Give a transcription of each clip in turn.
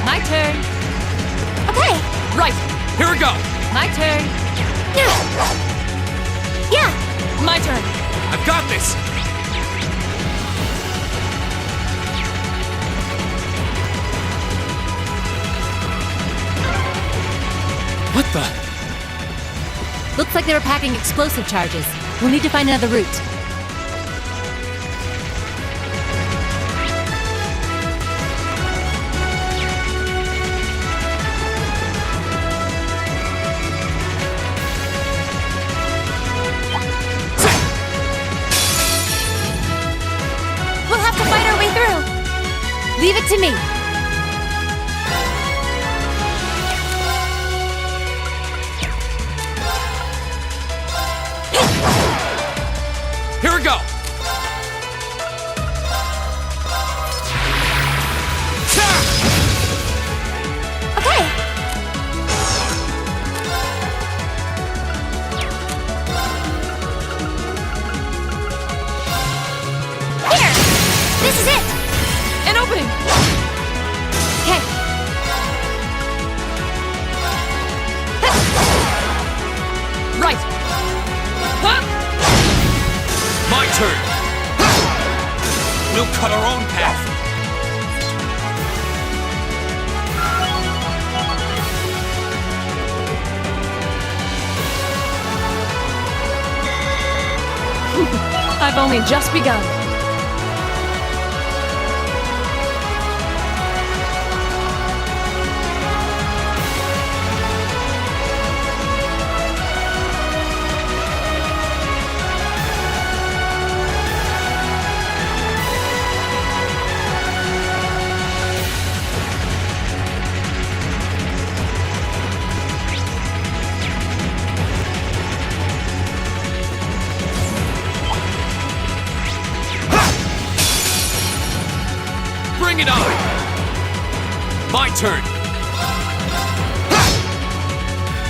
My turn. Okay. Right! Here we go! My turn. Yeah. My turn. I've got this! What the? Looks like they were packing explosive charges. We'll need to find another route. We'll have to fight our way through. Leave it to me. Here we go! Okay. Here. This is it. An opening. Okay. Right. Huh? My turn! We'll cut our own path! I've only just begun. Bring it on! My turn!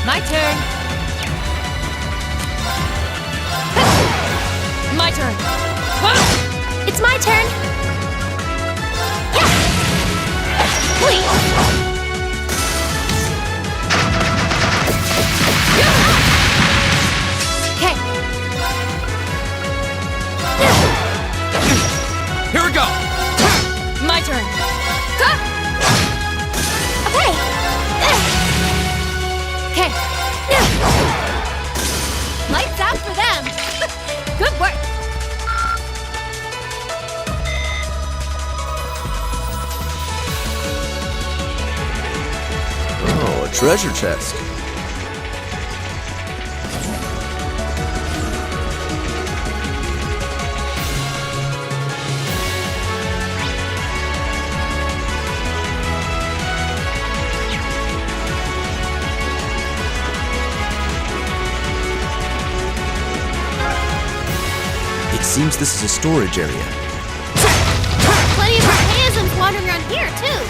My turn. My turn. Huh? It's my turn. Yeah. Please. Okay. Here we go! My turn. Okay. Okay. Lights out for them. Good work. Oh, a treasure chest. It seems this is a storage area. Plenty of mechanisms wandering around here, too.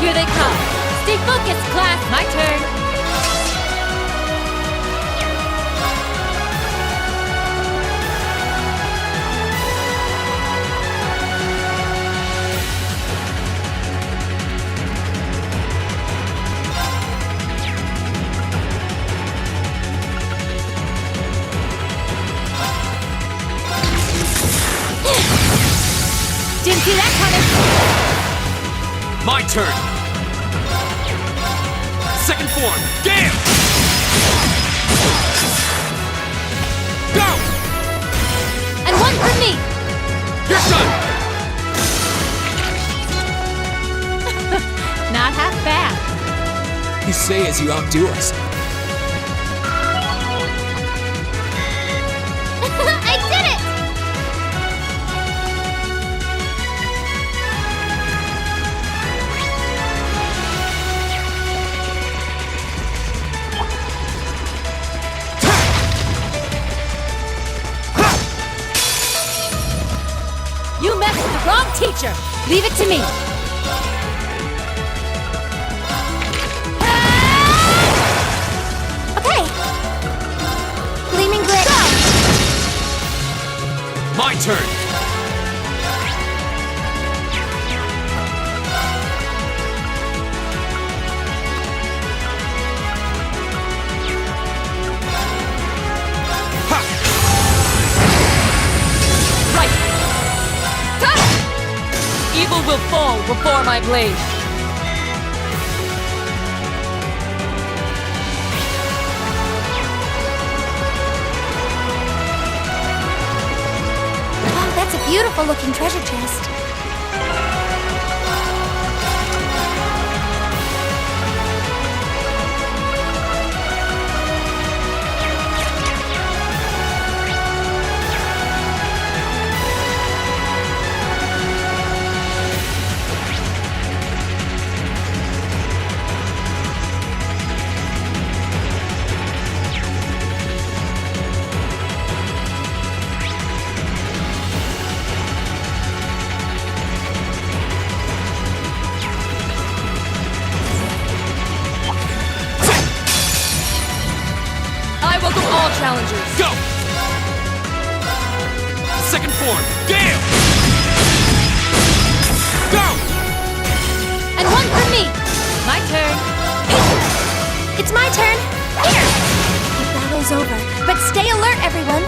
Here they come. Stay focused, class. My turn. Didn't see that coming. My turn! Second form, Gale! Go! And one for me. You're done! You say as you outdo us. I did it! You messed with the wrong teacher! Leave it to me! Okay. Gleaming Glit. Go! My turn. Ha! Right! Evil will fall before my blade. Oh, that's a beautiful looking treasure chest. I welcome all challengers. Go! Second form, Gale! Go! And one for me. My turn. It's my turn. Here. The battle's over, but stay alert, everyone.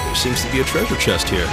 There seems to be a treasure chest here.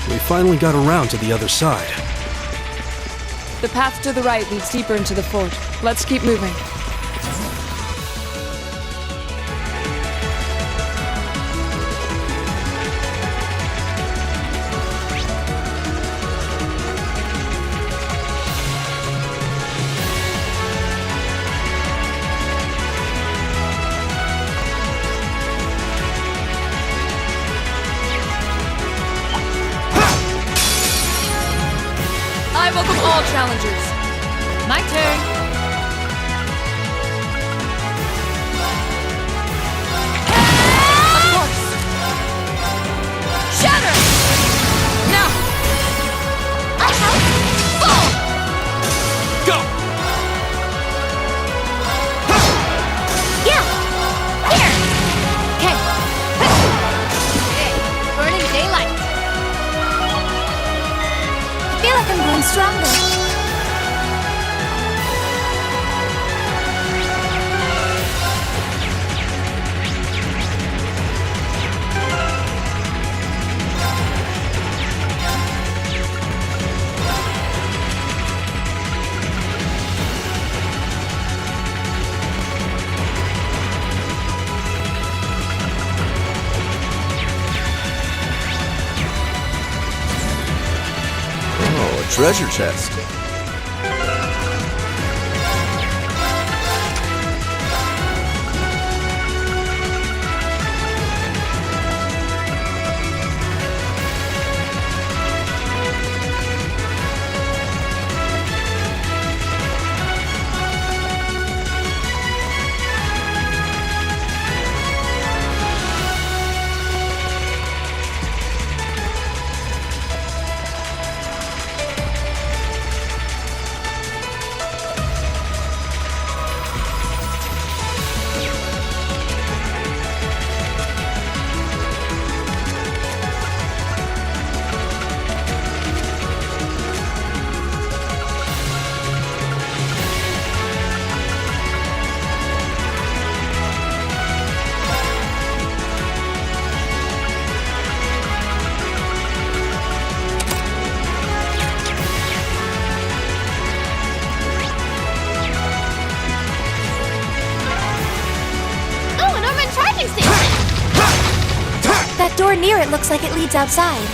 We finally got around to the other side. The path to the right leads deeper into the fort. Let's keep moving. I welcome all challengers. My turn. Of course. stronger. Oh, a treasure chest. Oh, an Orman charging station! That door near it looks like it leads outside.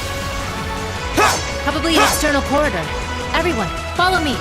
Probably an external corridor. Everyone, follow me.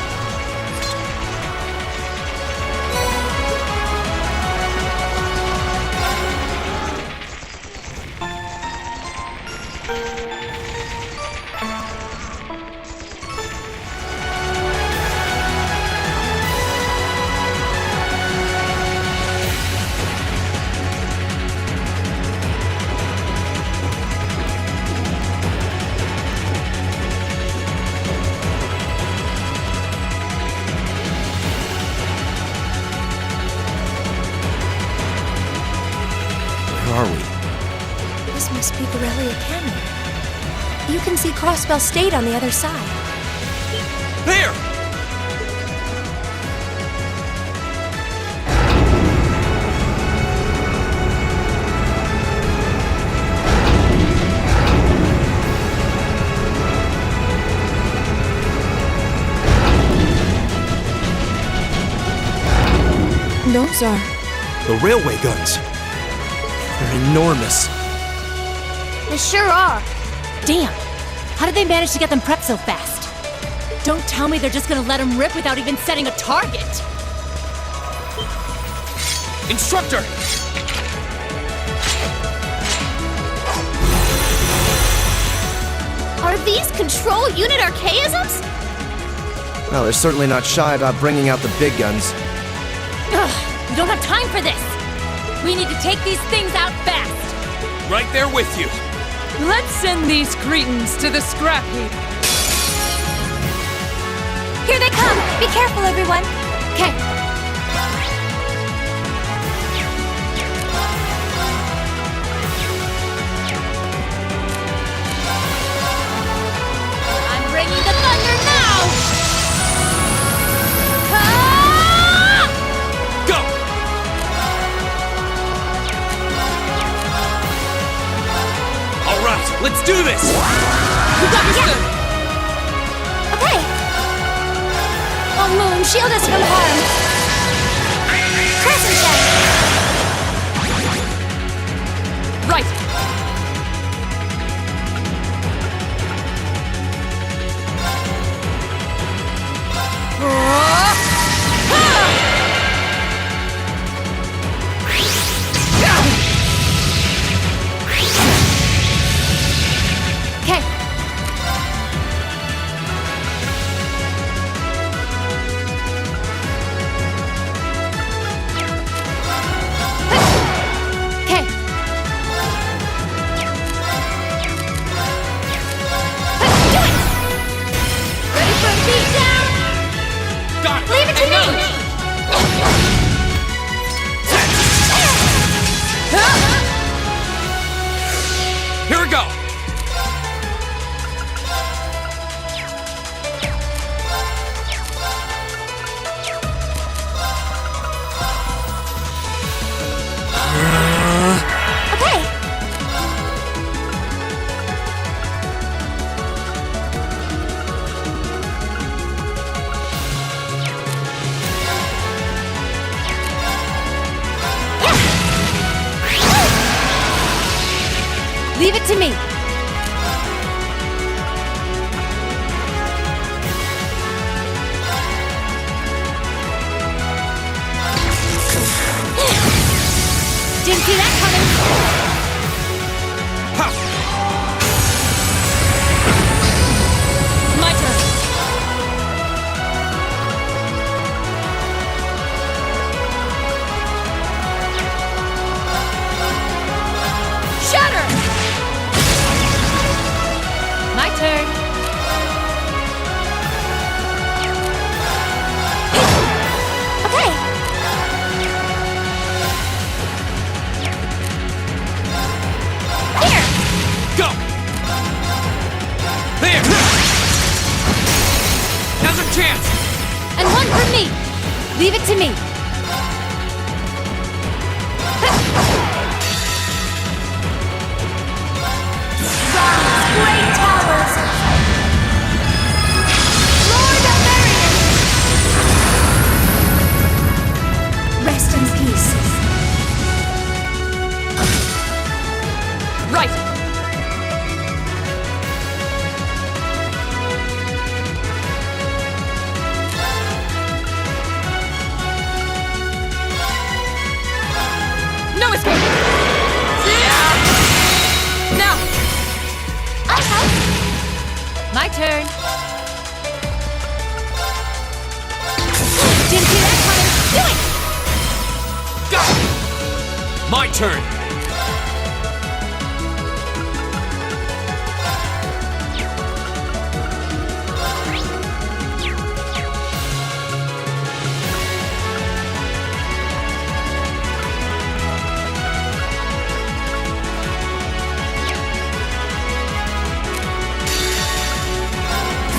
Where are we? This must be Corellia Canyon. You can see Crossbell State on the other side. There! Those are... The railway guns. They're enormous. They sure are. Damn! How did they manage to get them prepped so fast? Don't tell me they're just gonna let them rip without even setting a target! Instructor! Are these control unit archaisms? Well, they're certainly not shy about bringing out the big guns. Ugh, we don't have time for this! We need to take these things out fast! Right there with you. Let's send these cretins to the scrap heap. Here they come! Be careful, everyone! Okay. I'm bringing the thunder now! Ah! Go! All right, let's do this! Understood. Okay! Oh, Moon, shield us from harm! Crescent Shell! Right. Okay. me! Didn't see that coming! My turn! Shatter! My turn! Okay. Here! Go! There! Now's our chance! And one for me! Leave it to me! Great towers! Lord of Marion! Rest in peace. Right! No escape! Now! I'll help. My turn! Didn't see that coming! Do it! Go! My turn!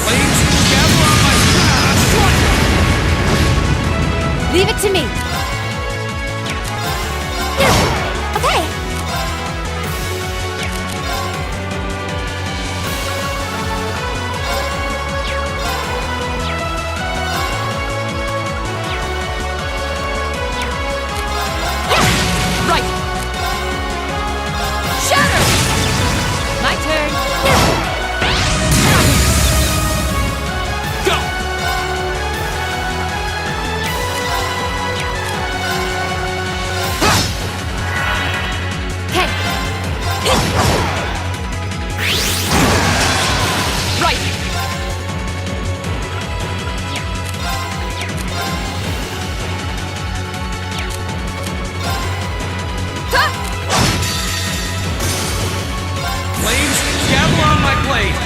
Flames gather on my path! Leave it to me! Okay. Right! Shatter! My turn! Go! Hey! Right! Flames gather on my blade!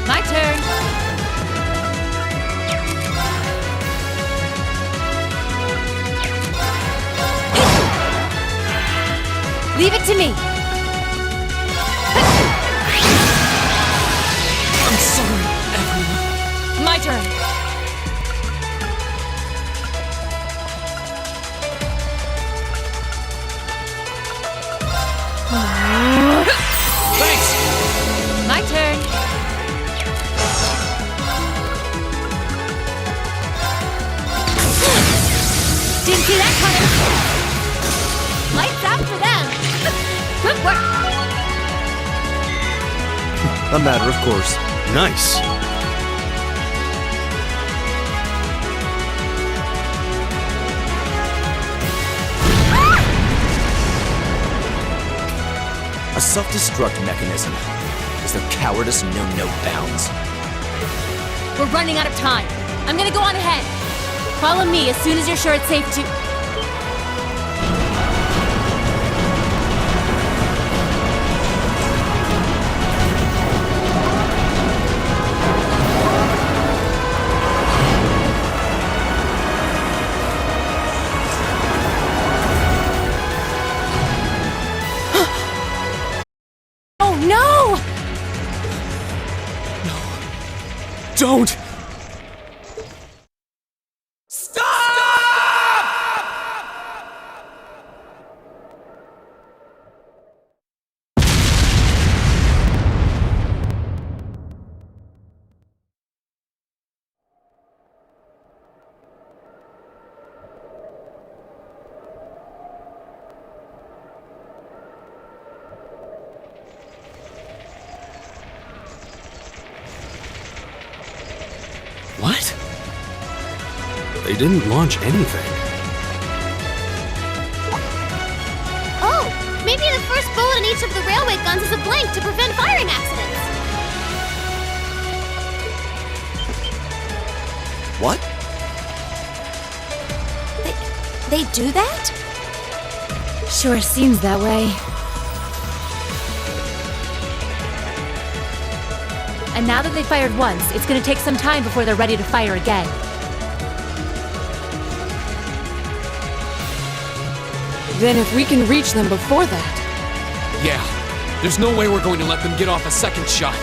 My turn! Leave it to me! I'm sorry, everyone. My turn! Thanks! My turn! Didn't see that coming! Lights out for them! Good work! A matter of course. Nice. A self-destruct mechanism. Is their cowardice know no bounds? We're running out of time. I'm gonna go on ahead. Follow me as soon as you're sure it's safe to... Oh no! Don't! They didn't launch anything. Oh, maybe the first bullet in each of the railway guns is a blank to prevent firing accidents. What? They do that? Sure seems that way. And now that they fired once, it's gonna take some time before they're ready to fire again. Then if we can reach them before that... Yeah. There's no way we're going to let them get off a second shot.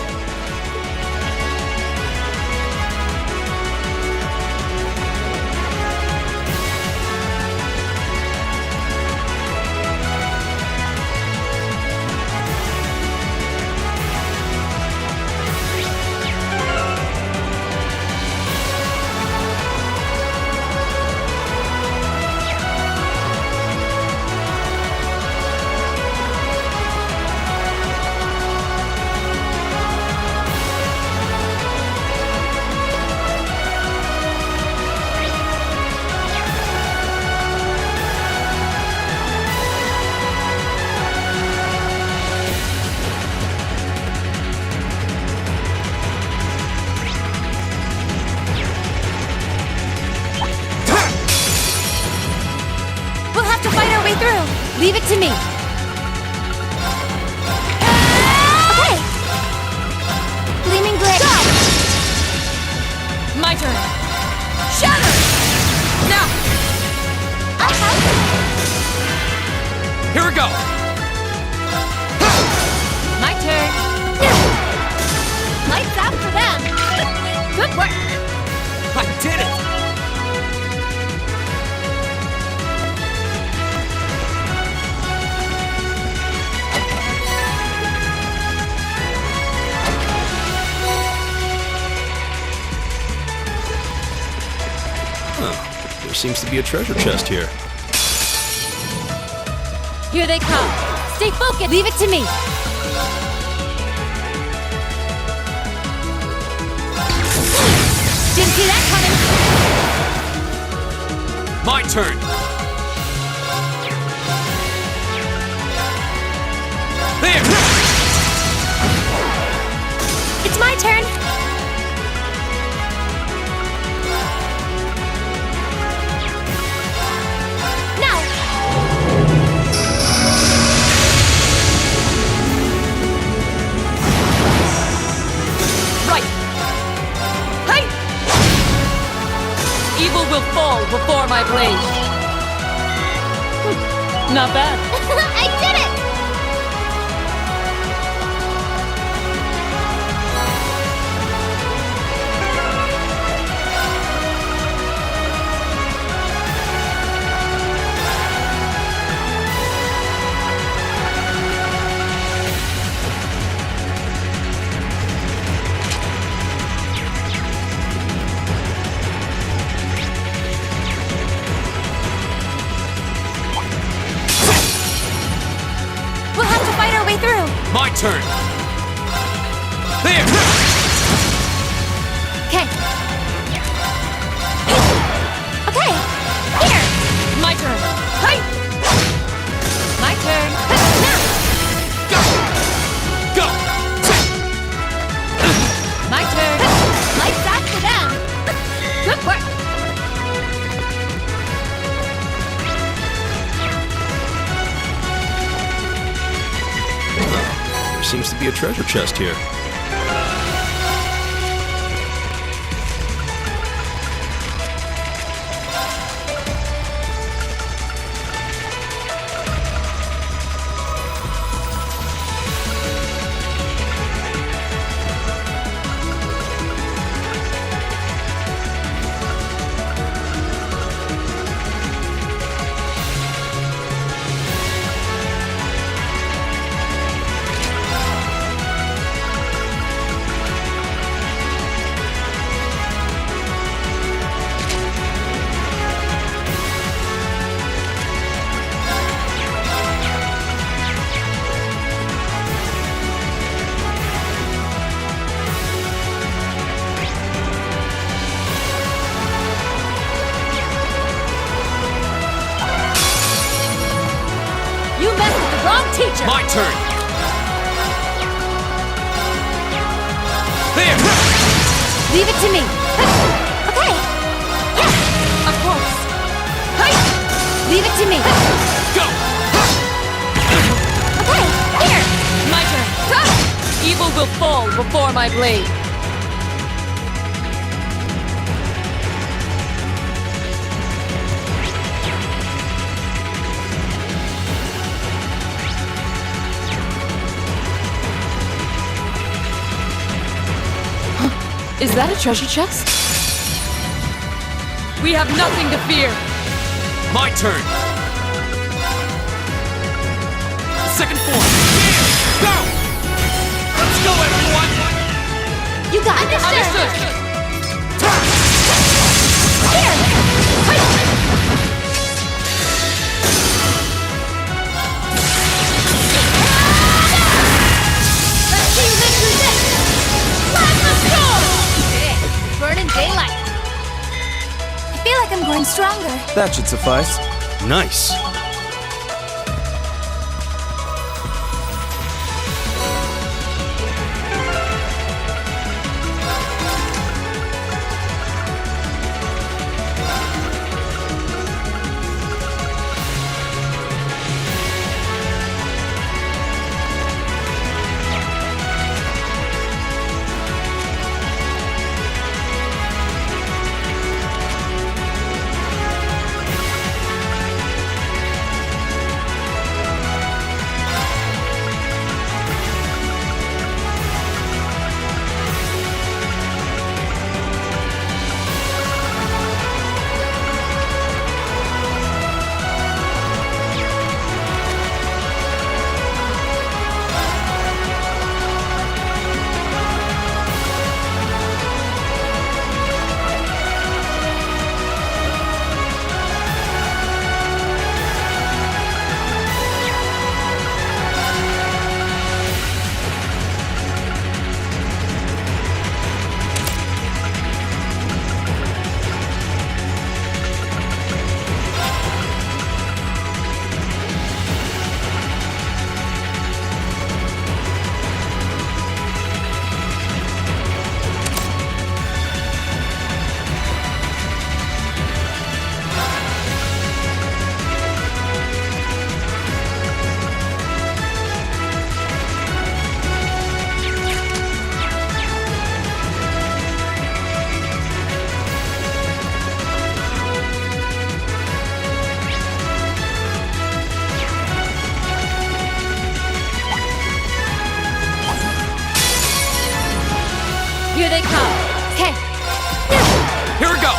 Leave it to me. Okay. Gleaming Blade. Go! My turn. Shatter! Now! I'll help. Here we go! My turn. Lights out for them. Good work. I did it! There seems to be a treasure chest here. Here they come. Stay focused. Leave it to me. Didn't see that coming. My turn! There! It's my turn. Now. Right! Hey! Evil will fall before my blade. Not bad. I did it! We'll have to fight our way through. My turn! There! Okay. Okay. Here. My turn. Hey! My turn. Now. Go! Go! My turn. Lights out for them. Good work. There seems to be a treasure chest here. teacher! My turn! There! Leave it to me. Okay. Yeah. Of course! Leave it to me. Go! Okay. Here. My turn. Evil will fall before my blade. Is that a treasure chest? We have nothing to fear. My turn! Second form! Go! Let's go, everyone! You got it. Understood. Here. Let's see you live through this. Let's go. Burning daylight. I feel like I'm growing stronger. That should suffice. Nice. Here they come! Okay. Here we go!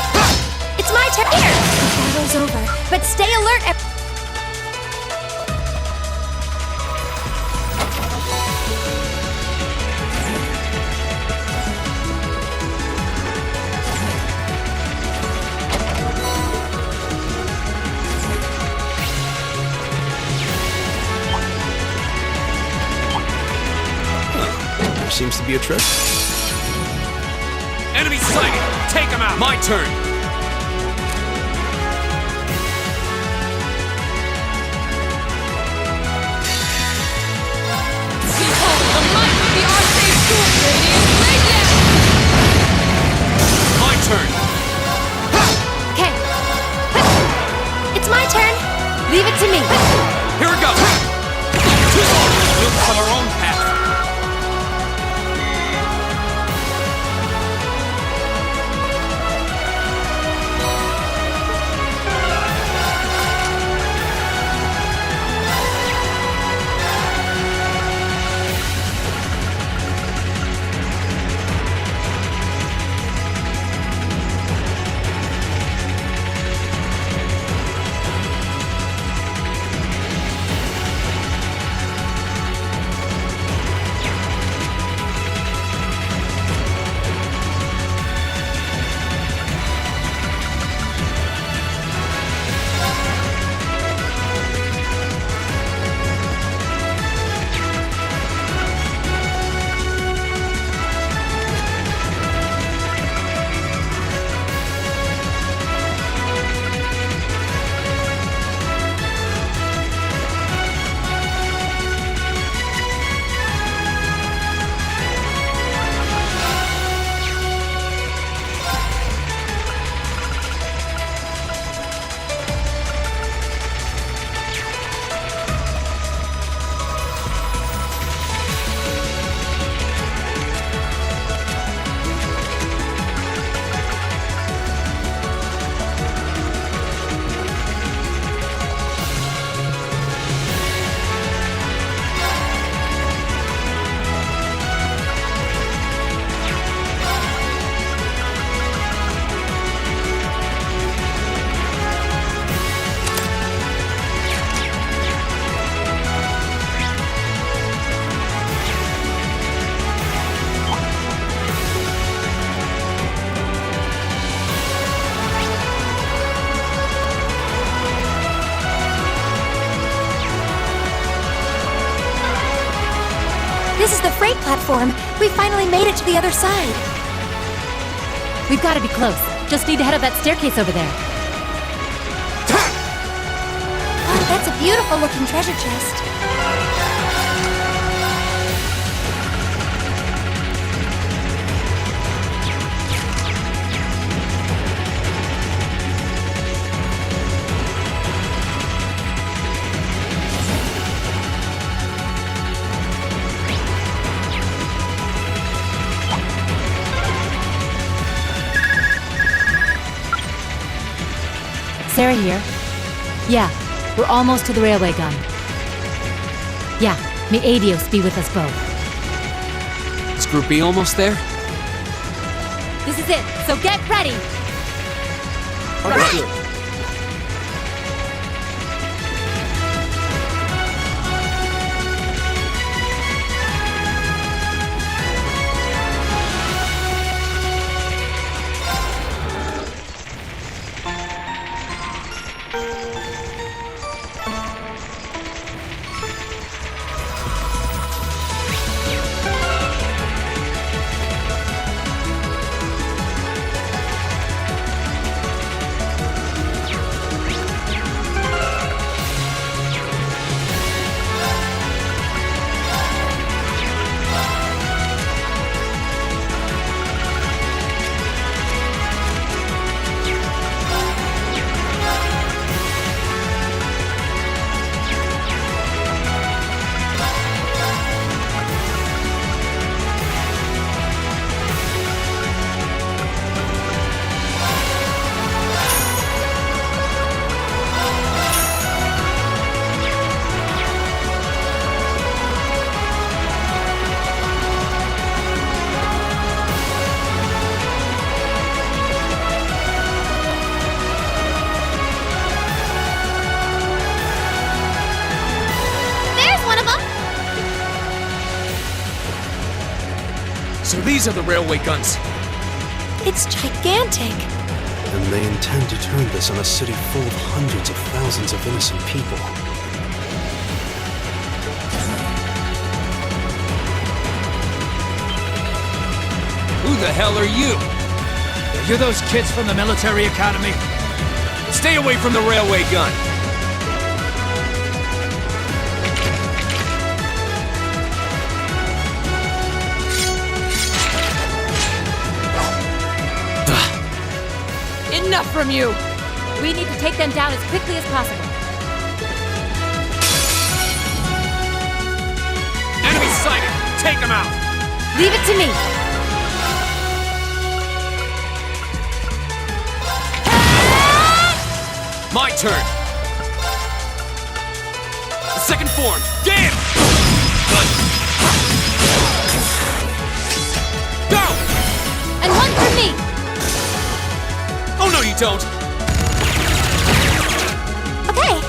It's my turn. Here. The battle's over, but stay alert. There seems to be a treasure. Enemy sighted! Take him out! My turn! Behold the might of the Archangel Sword Radiant Radiant! My turn! Okay. It's my turn. Leave it to me. Here we go! Too long! We'll cut our own path! platform. We finally made it to the other side. We've got to be close. Just need to head up that staircase over there. Wow, that's a beautiful looking treasure chest. Sarah here. Yeah, we're almost to the railway gun. Yeah, may Adios be with us both. Is Group B almost there? This is it, so get ready! Understood. So these are the railway guns. It's gigantic. And they intend to turn this on a city full of hundreds of thousands of innocent people. Who the hell are you? You're those kids from the military academy? Stay away from the railway gun. Enough from you! We need to take them down as quickly as possible. Enemy sighted! Take them out! Leave it to me! My turn! The second form! Get him! Go! And one for me! Oh no you don't! Okay.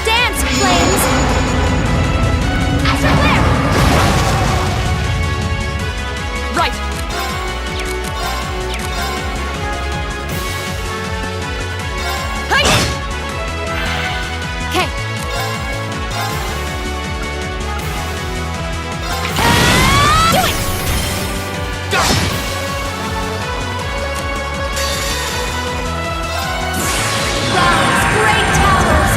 Dance, flames! Astral flare! Right! Okay. Do it! Go! Rise, great towers!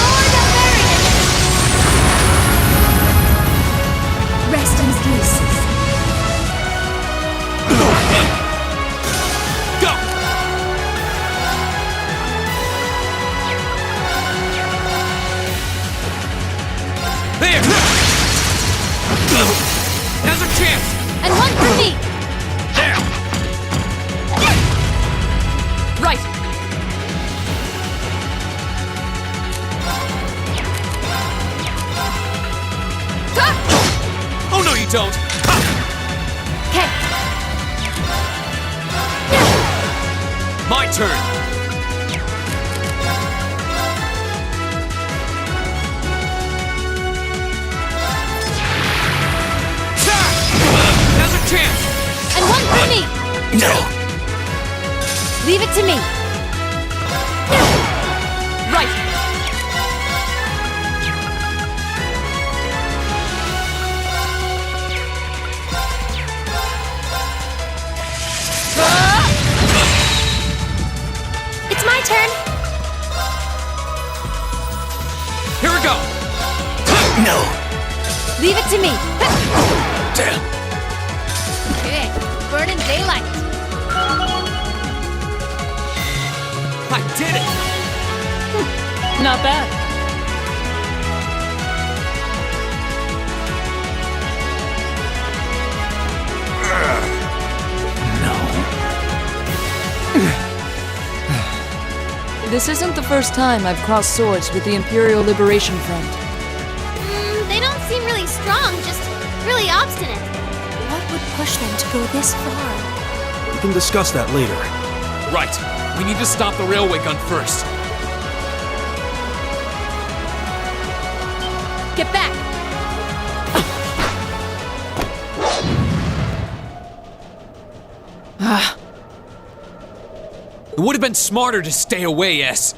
Lord of Varian! Rest in peace. Go! There! Now's our chance! And one for me! There! Right! Oh no you don't! Okay. My turn! Now's our chance! And one for me! No! Leave it to me! Right! turn. Here we go! No! Leave it to me. Damn! Okay, burning daylight. I did it! Not bad. This isn't the first time I've crossed swords with the Imperial Liberation Front. They don't seem really strong, just really obstinate. What would push them to go this far? We can discuss that later. Right. We need to stop the railway gun first. Get back. It would have been smarter to stay away, S.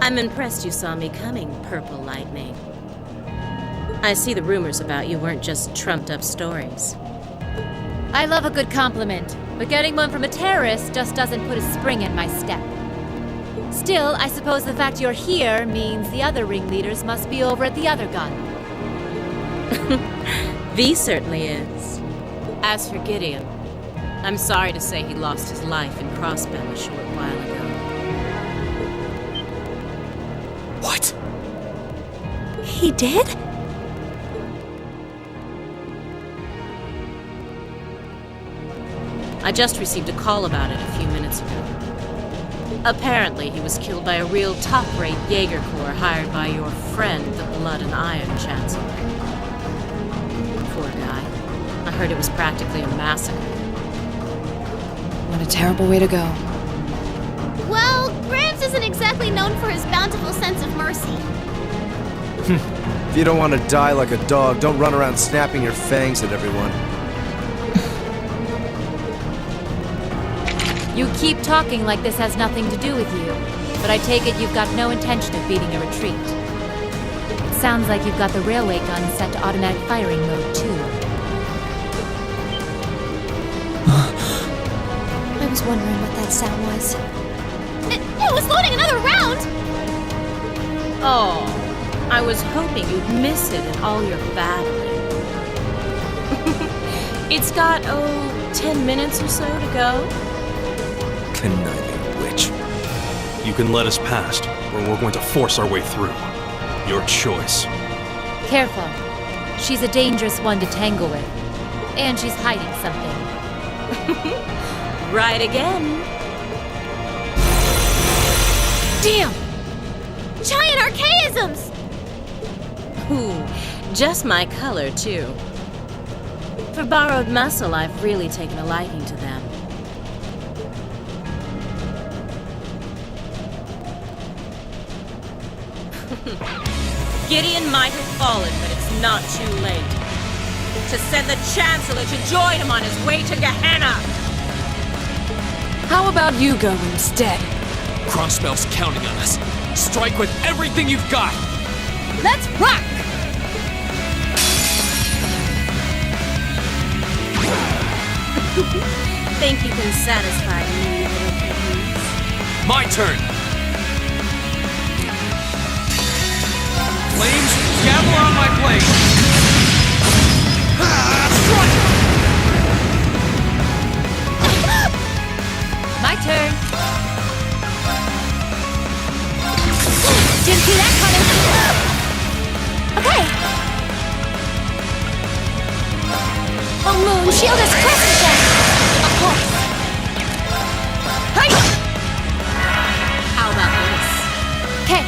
I'm impressed you saw me coming, Purple Lightning. I see the rumors about you weren't just trumped-up stories. I love a good compliment, but getting one from a terrorist just doesn't put a spring in my step. Still, I suppose the fact you're here means the other ringleaders must be over at the other gun. V certainly is. As for Gideon, I'm sorry to say he lost his life in Crossbell a short while ago. What? He did? I just received a call about it a few minutes ago. Apparently, he was killed by a real top-rate Jaeger Corps hired by your friend, the Blood and Iron Chancellor. Poor guy. I heard it was practically a massacre. What a terrible way to go. Well, Graves isn't exactly known for his bountiful sense of mercy. If you don't want to die like a dog, don't run around snapping your fangs at everyone. You keep talking like this has nothing to do with you, but I take it you've got no intention of beating a retreat. It sounds like you've got the railway gun set to automatic firing mode, too. I was wondering what that sound was. It was loading another round! Oh, I was hoping you'd miss it in all your battling. It's got, 10 minutes or so to go. Conniving witch. You can let us past, or we're going to force our way through. Your choice. Careful. She's a dangerous one to tangle with. And she's hiding something. Right again. Damn! Giant archaisms! Ooh, just my color, too. For borrowed muscle, I've really taken a liking to them. Gideon might have fallen, but it's not too late. To send the Chancellor to join him on his way to Gehenna! How about you go instead? Crossbell's counting on us. Strike with everything you've got! Let's rock! Think you can satisfy me, little piggies? My turn! Flames, gather on my blade! Strike! My turn. Didn't see that coming. Okay. Oh, Moon, shield is crushed then. Of course. Hey! How about this? Okay.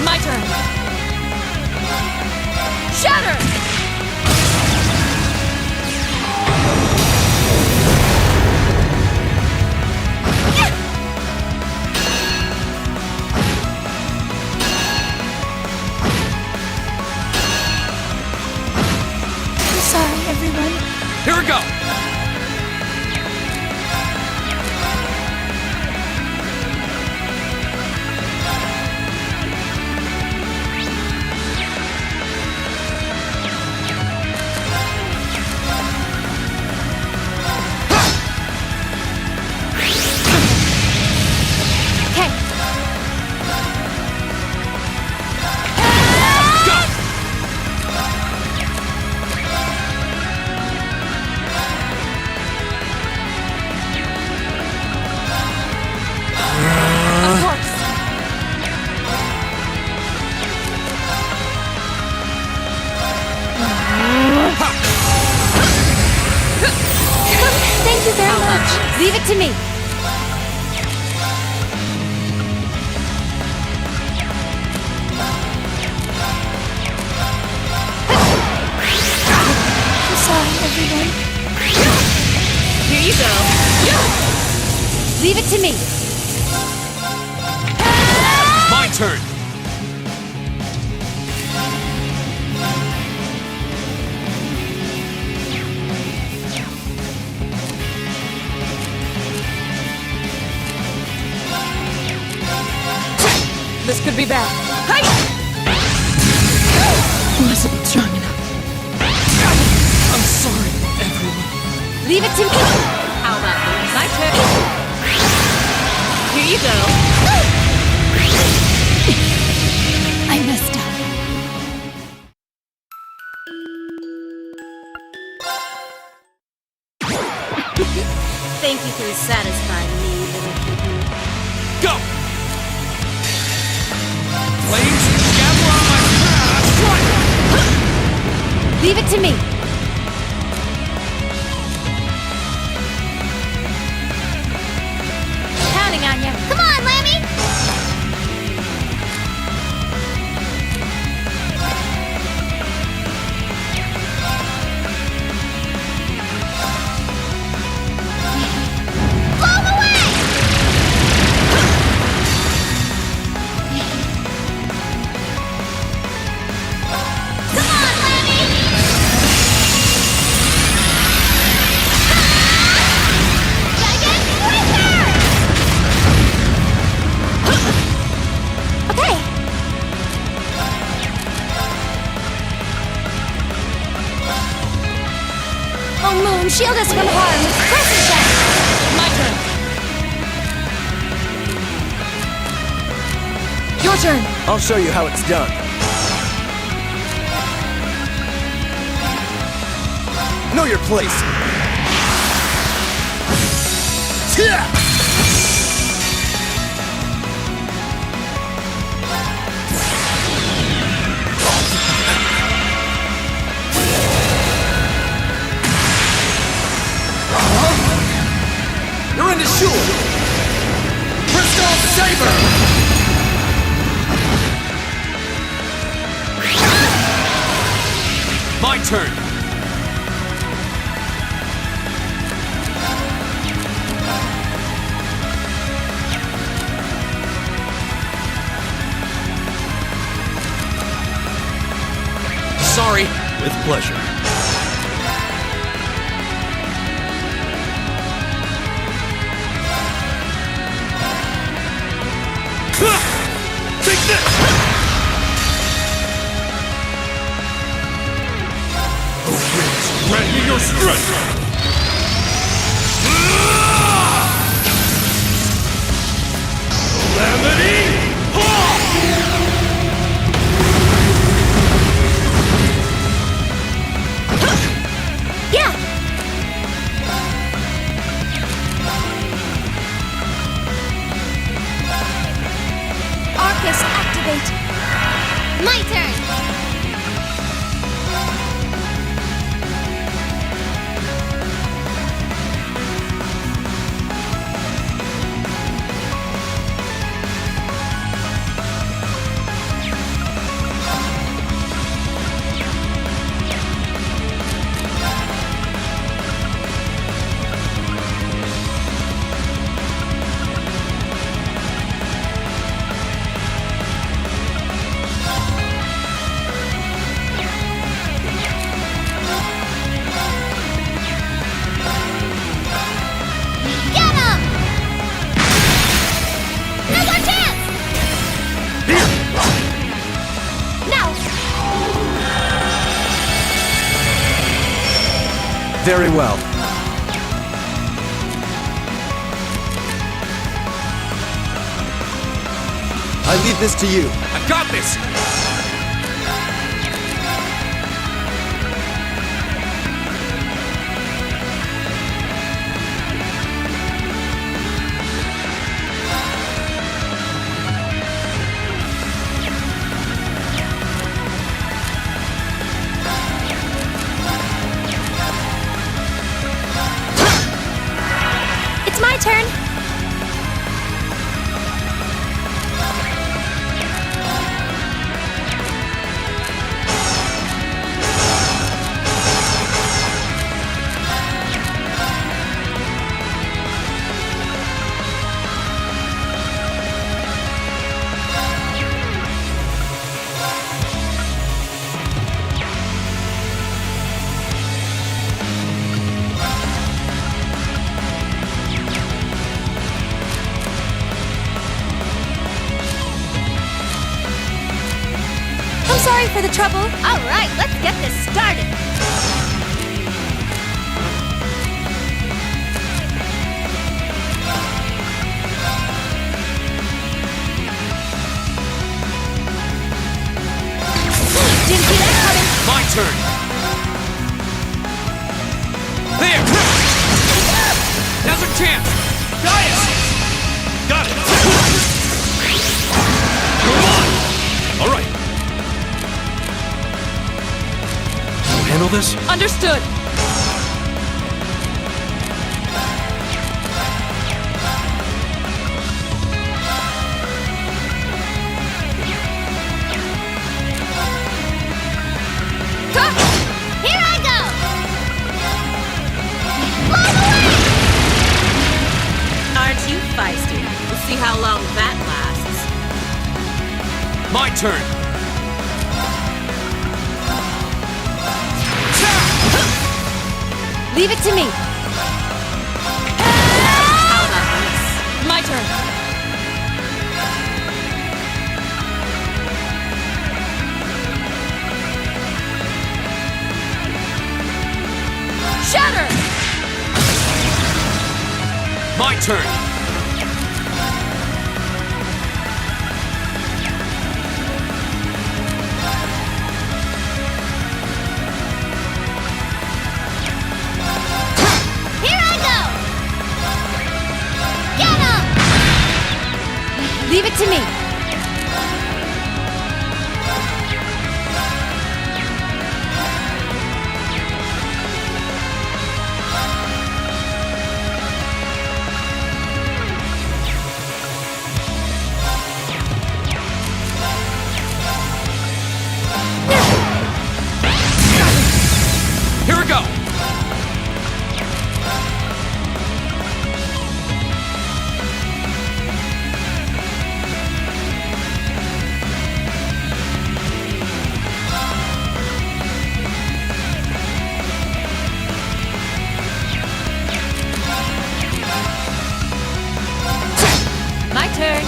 My turn. Shatter! Leave it to me. I'm sorry, everyone. Here you go. Leave it to me. My turn! This could be bad. Wasn't strong enough. I'm sorry, everyone. Leave it to me. How about this? My turn. Here you go. I messed up. Thank you for satisfying me, little kitten. Go! Flames, gather on my path! Strike! Leave it to me. Counting on you. Come on, Lammy! Blow 'em away! Come on, Lammy! Gotta get quicker! Okay. Oh, Moon, shield us from harm. Crescent shot. My turn. Your turn. I'll show you how it's done. Know your place. Yeah! You're in the shore! Crystal Saber! My turn! Sorry. With pleasure. Take this! Grant me your strength! Calamity! Yeah! Arcus, activate! My turn! Get him! Now's our chance! Now! Very well. I leave this to you. I got this! Sorry for the trouble. All right, let's get this started. Didn't see that coming. My turn. There! Now's our chance! Gaius! Got it! Come on! All right. Handle this? Understood. Here I go! Aren't you feisty? We'll see how long that lasts. My turn. Leave it to me. How about this? My turn. Shatter! My turn. Here I go! Get him! Leave it to me. Here we go. My turn.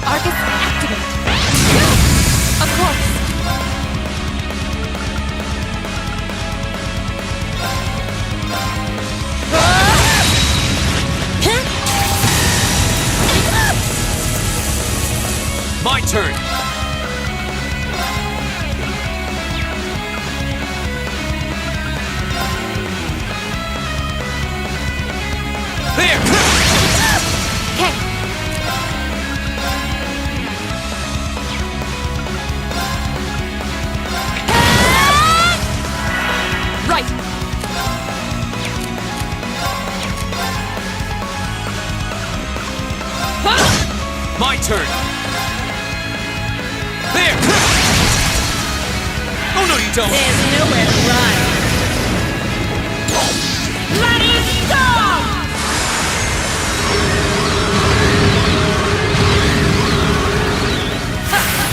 Arcus, activate. Of course. My turn. There! Okay. Right. My turn. There! Oh no, you don't! There's nowhere to run. Bloody storm!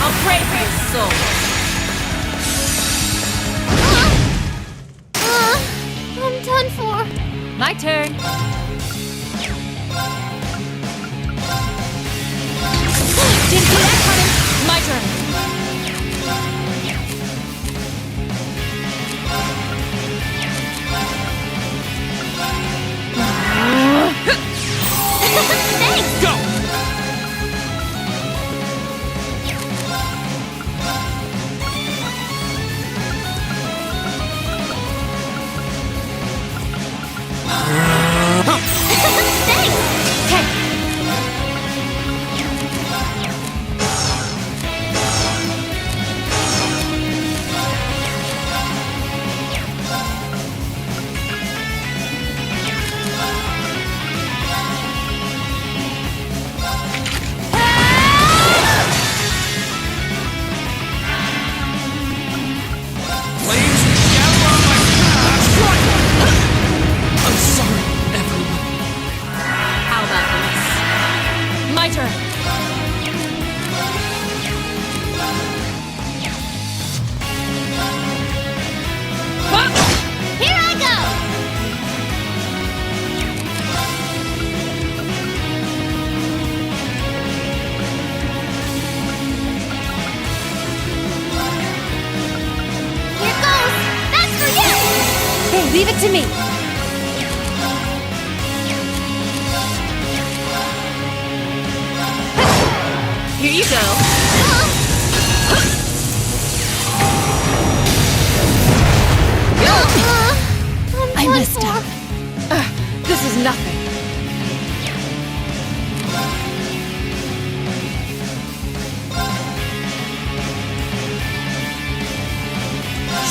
I'll pray for your soul. I'm done for. My turn. Didn't see that coming. My turn. Thanks! Go! Leave it to me. Here you go. I messed up. This is nothing.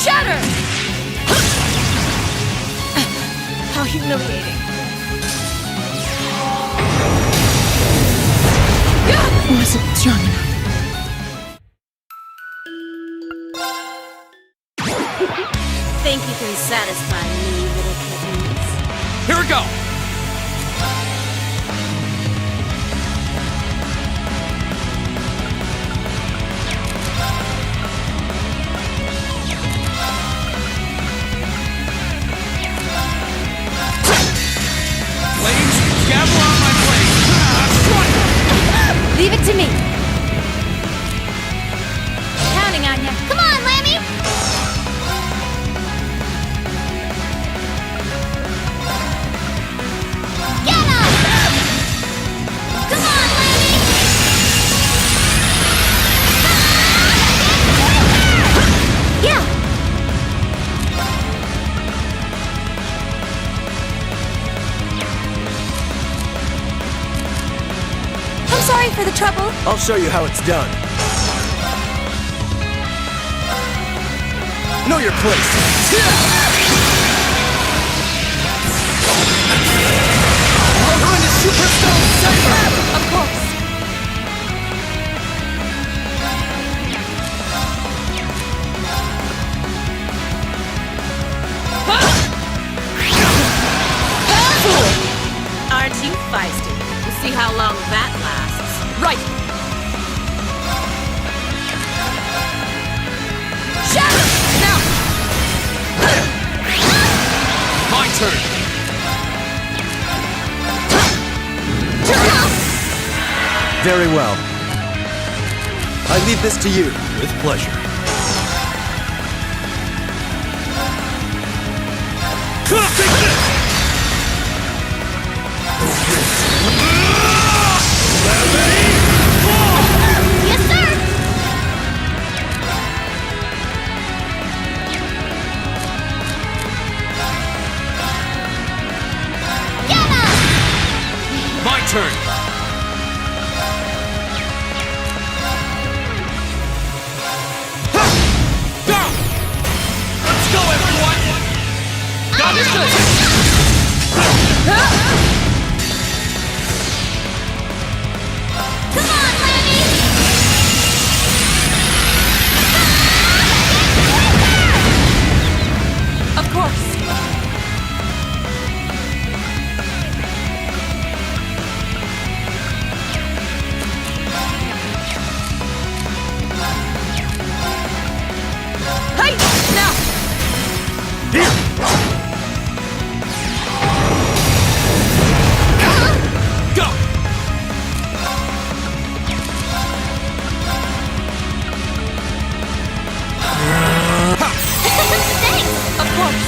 Shatter! How humiliating. Wasn't strong enough. Think you can satisfy me, little kittens? Here we go! Blades, gather on my blade! Strike! Leave it to me. Counting on you. Come on, Lammy! Get him! Come on, Lammy! Yeah. I'm sorry for the trouble. I'll show you how it's done. Know your place. Of course. Aren't you feisty? We'll see how long that lasts. Right. Shatter! Now! My turn! Very well. I leave this to you. With pleasure. Yes, sir! Get him! My turn! Go! Let's go, everyone! Got it! Come on, Lammy! Of course. Hey! Now! Go! Thanks! Of course.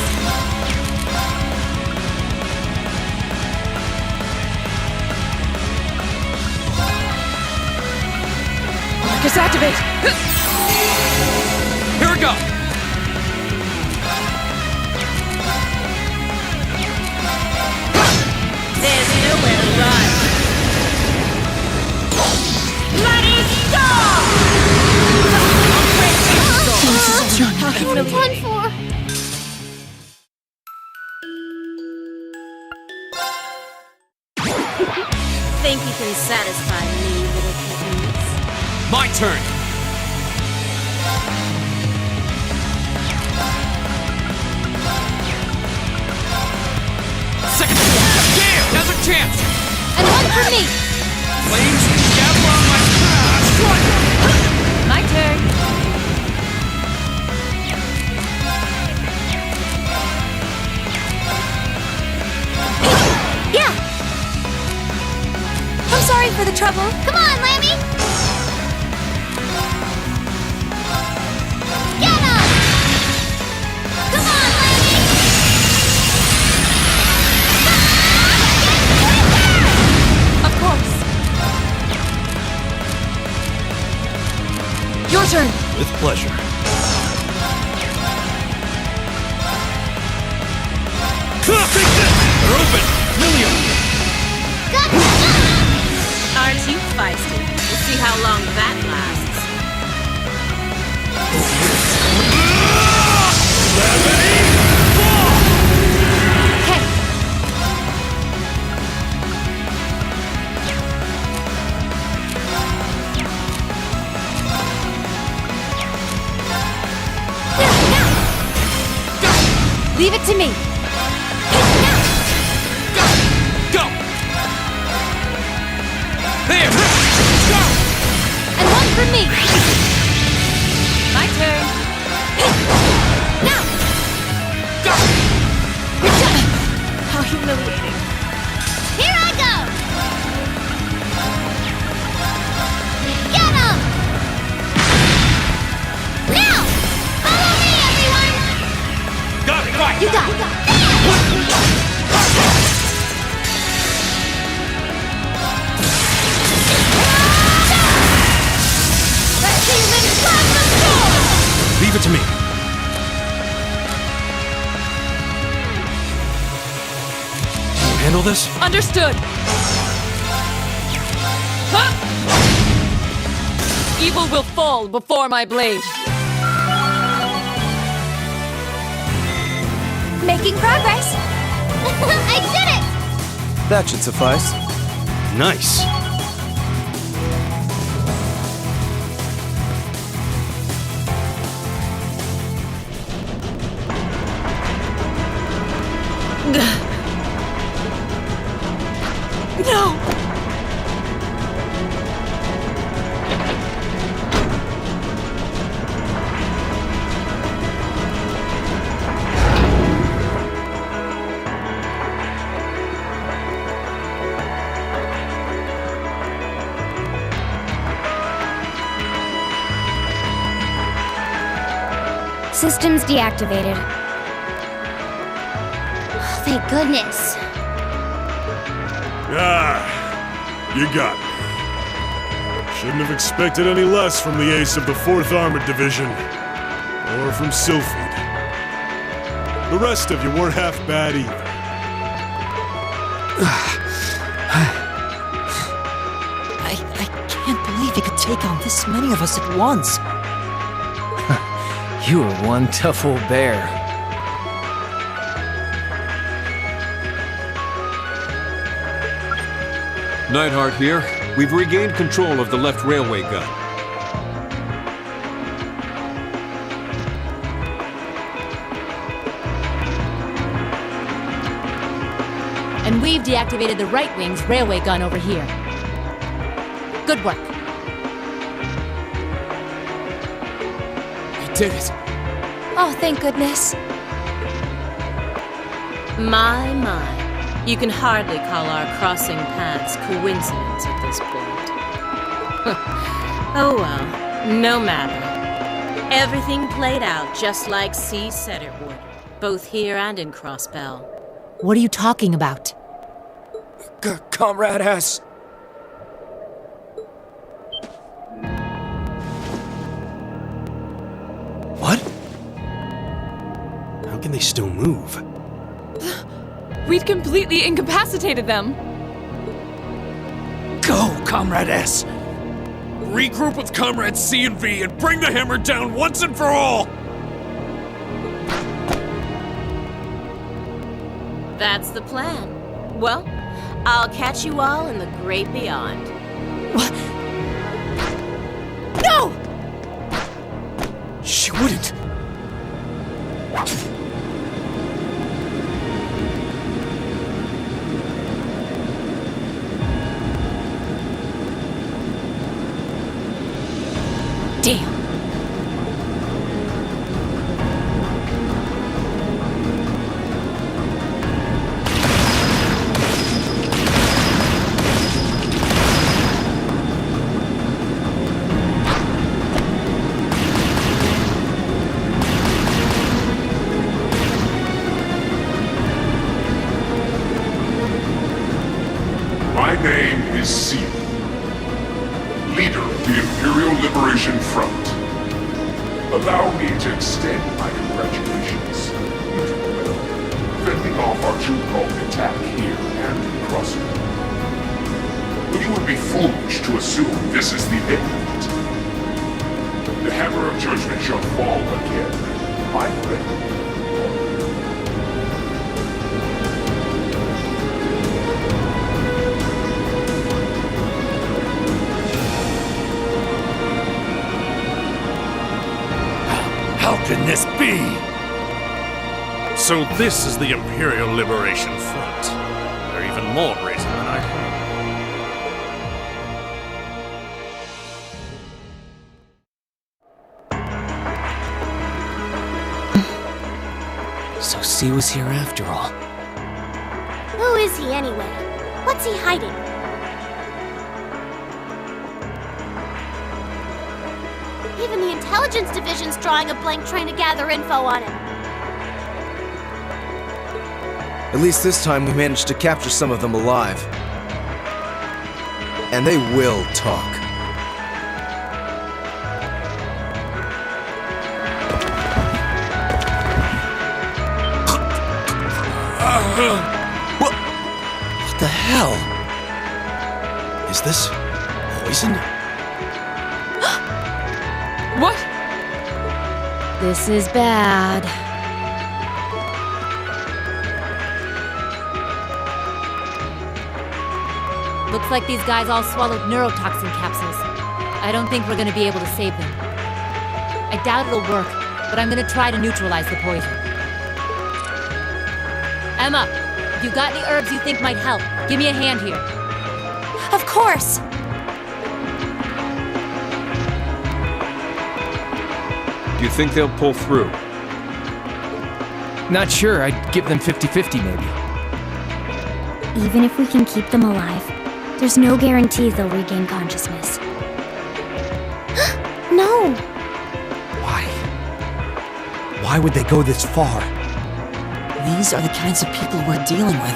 Marcus, activate! Here we go! There's nowhere to run. Bloody stop! How humiliating. One for... Think you can satisfy me, little kittens? My turn! Second form! Yeah! Now's our chance! And one for me. Blades, gather on my... Strike! My turn. Yeah! I'm sorry for the trouble. Come on, Lammy! Get him! Come on, Lammy! pleasure. They're open! Million! Aren't you feisty? We'll see how long that lasts. Leave it to me. Go! There! Go! And one for me. My turn. Now. Go! You're done. How humiliating. Here I go! Get him! Now! Follow me, everyone! Got it! Fight! You got it. Let's see you in plasma storm! Leave it to me. Handle this? Understood! Huh! Evil will fall before my blade. Making progress! I did it! That should suffice. Nice. No! Systems deactivated. Oh, thank goodness. Ah, you got me. Shouldn't have expected any less from the ace of the 4th Armored Division. Or from Sylphid. The rest of you weren't half bad either. I can't believe you could take on this many of us at once. You were one tough old bear. Neidhart here. We've regained control of the left railway gun. And we've deactivated the right wing's railway gun over here. Good work. We did it. Oh, thank goodness. My. You can hardly call our crossing paths coincidence at this point. Oh well, no matter. Everything played out just like C said it would, both here and in Crossbell. What are you talking about? Comrade S. What? How can they still move? We'd completely incapacitated them. Go, Comrade S! Regroup with Comrades C and V and bring the hammer down once and for all! That's the plan. Well, I'll catch you all in the great beyond. What? No! She wouldn't. Damn. My name is Seal, leader of the Imperial Liberation Front. Allow me to extend my congratulations. You did well, fending off our two-pronged attack here and in Crossville. But you would be foolish to assume this is the end of it. The hammer of judgment shall fall again. I'm ready. How can this be? So this is the Imperial Liberation Front. They're even more brazen than I thought. So C was here after all. Who is he anyway? What's he hiding? Even the Intelligence Division's drawing a blank trying to gather info on him. At least this time we managed to capture some of them alive. And they will talk. What the hell? Is this poison? What? This is bad. Looks like these guys all swallowed neurotoxin capsules. I don't think we're gonna be able to save them. I doubt it'll work, but I'm gonna try to neutralize the poison. Emma, if you got any herbs you think might help, give me a hand here. Of course! Do you think they'll pull through? Not sure. I'd give them 50-50 maybe. Even if we can keep them alive, there's no guarantee they'll regain consciousness. No! Why? Why would they go this far? These are the kinds of people we're dealing with.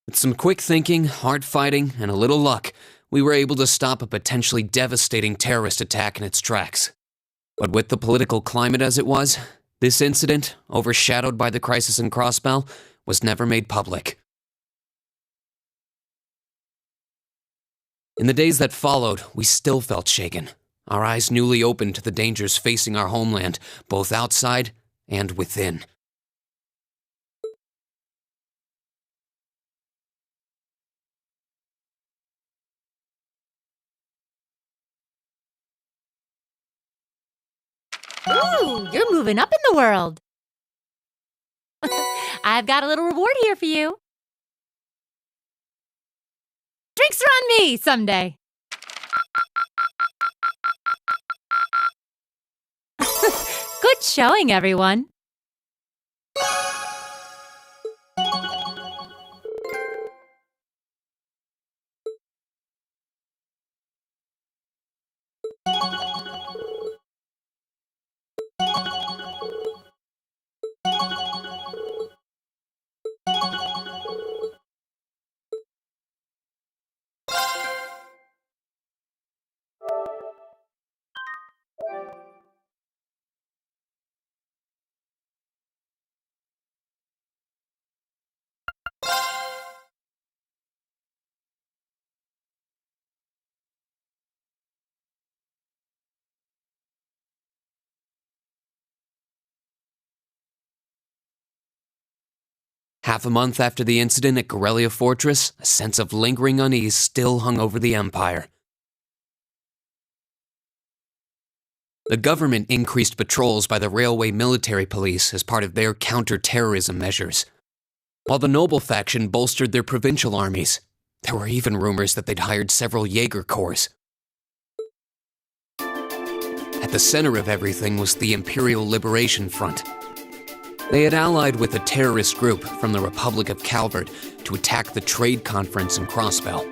With some quick thinking, hard fighting, and a little luck, we were able to stop a potentially devastating terrorist attack in its tracks. But with the political climate as it was, this incident, overshadowed by the crisis in Crossbell, was never made public. In the days that followed, we still felt shaken, our eyes newly opened to the dangers facing our homeland, both outside and within. Ooh, you're moving up in the world. I've got a little reward here for you. Drinks are on me someday. Good showing, everyone. Half a month after the incident at Corellia Fortress, a sense of lingering unease still hung over the Empire. The government increased patrols by the Railway Military Police as part of their counter-terrorism measures. While the Noble faction bolstered their provincial armies, there were even rumors that they'd hired several Jaeger Corps. At the center of everything was the Imperial Liberation Front. They had allied with a terrorist group from the Republic of Calvert to attack the trade conference in Crossbell.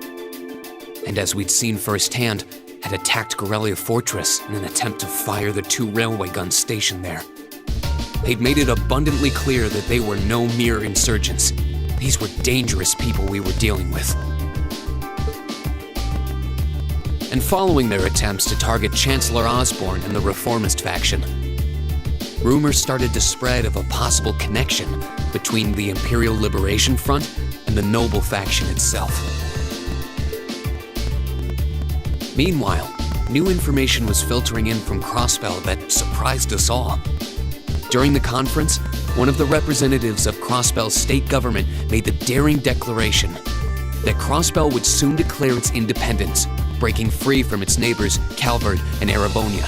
And as we'd seen firsthand, had attacked Corellia Fortress in an attempt to fire the 2 railway guns stationed there. They'd made it abundantly clear that they were no mere insurgents. These were dangerous people we were dealing with. and following their attempts to target Chancellor Osborne and the Reformist faction. Rumors started to spread of a possible connection between the Imperial Liberation Front and the Noble faction itself. Meanwhile, new information was filtering in from Crossbell that surprised us all. During the conference, one of the representatives of Crossbell's state government made the daring declaration that Crossbell would soon declare its independence, breaking free from its neighbors Calvard and Erebonia.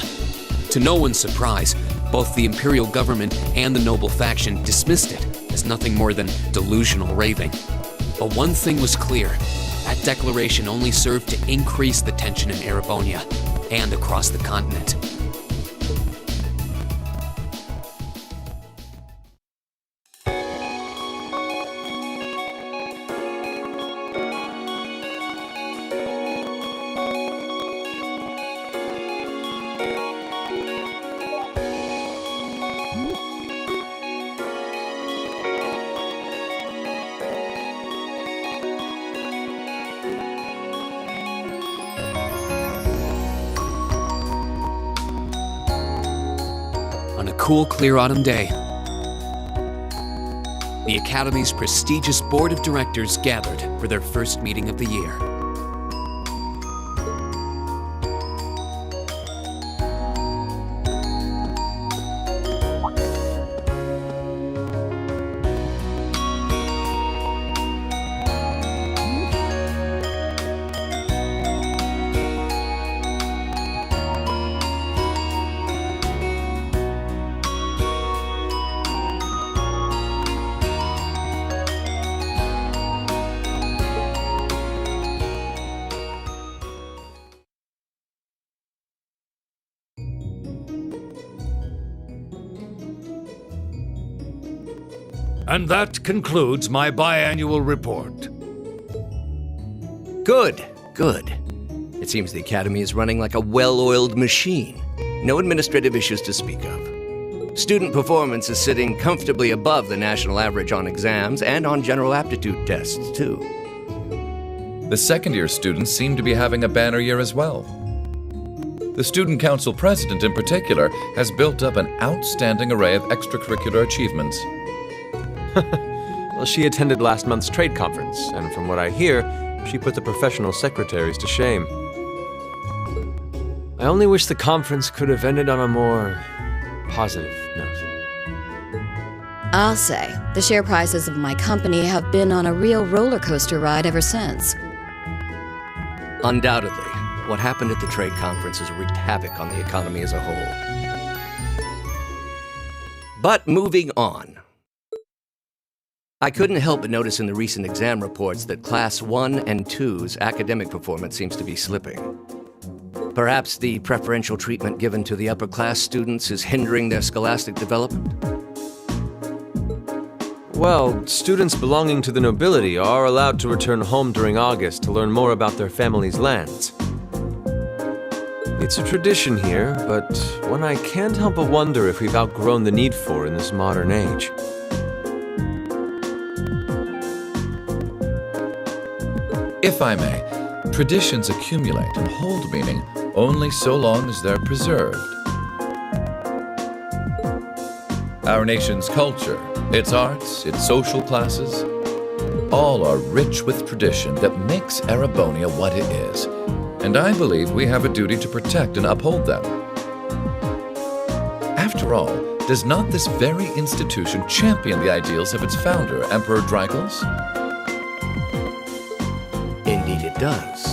To no one's surprise, both the Imperial government and the Noble faction dismissed it as nothing more than delusional raving. But one thing was clear: that declaration only served to increase the tension in Erebonia and across the continent. On a cool, clear autumn day, the Academy's prestigious board of directors gathered for their first meeting of the year. And that concludes my biannual report. Good, good. It seems the Academy is running like a well-oiled machine. No administrative issues to speak of. Student performance is sitting comfortably above the national average on exams and on general aptitude tests, too. The second-year students seem to be having a banner year as well. The Student Council president, in particular, has built up an outstanding array of extracurricular achievements. Well, she attended last month's trade conference, and from what I hear, she put the professional secretaries to shame. I only wish the conference could have ended on a more positive note. I'll say, the share prices of my company have been on a real roller coaster ride ever since. Undoubtedly, what happened at the trade conference has wreaked havoc on the economy as a whole. But moving on. I couldn't help but notice in the recent exam reports that Class 1 and 2's academic performance seems to be slipping. Perhaps the preferential treatment given to the upper-class students is hindering their scholastic development? Well, students belonging to the nobility are allowed to return home during August to learn more about their family's lands. It's a tradition here, but one I can't help but wonder if we've outgrown the need for in this modern age. If I may, traditions accumulate and hold meaning only so long as they're preserved. Our nation's culture, its arts, its social classes, all are rich with tradition that makes Erebonia what it is, and I believe we have a duty to protect and uphold them. After all, does not this very institution champion the ideals of its founder, Emperor Drykles? Indeed it does.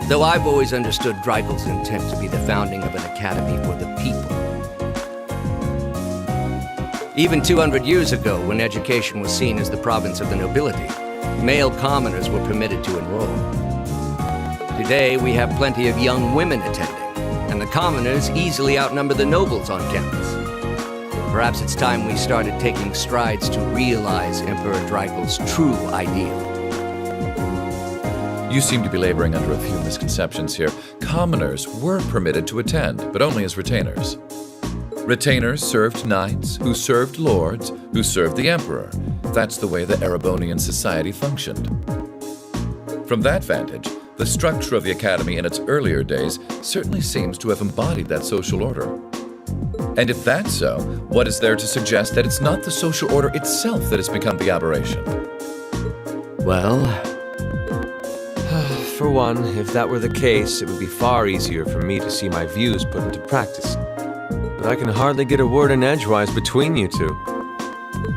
Though I've always understood Drykles' intent to be the founding of an academy for the people. Even 200 years ago, when education was seen as the province of the nobility, male commoners were permitted to enroll. Today, we have plenty of young women attending, and the commoners easily outnumber the nobles on campus. Perhaps it's time we started taking strides to realize Emperor Drykles' true ideal. You seem to be laboring under a few misconceptions here. Commoners were permitted to attend, but only as retainers. Retainers served knights, who served lords, who served the emperor. That's the way the Erebonian society functioned. From that vantage, The structure of the Academy in its earlier days certainly seems to have embodied that social order. And if that's so, what is there to suggest that it's not the social order itself that has become the aberration? Well, for one, if that were the case, it would be far easier for me to see my views put into practice. But I can hardly get a word in edgewise between you two.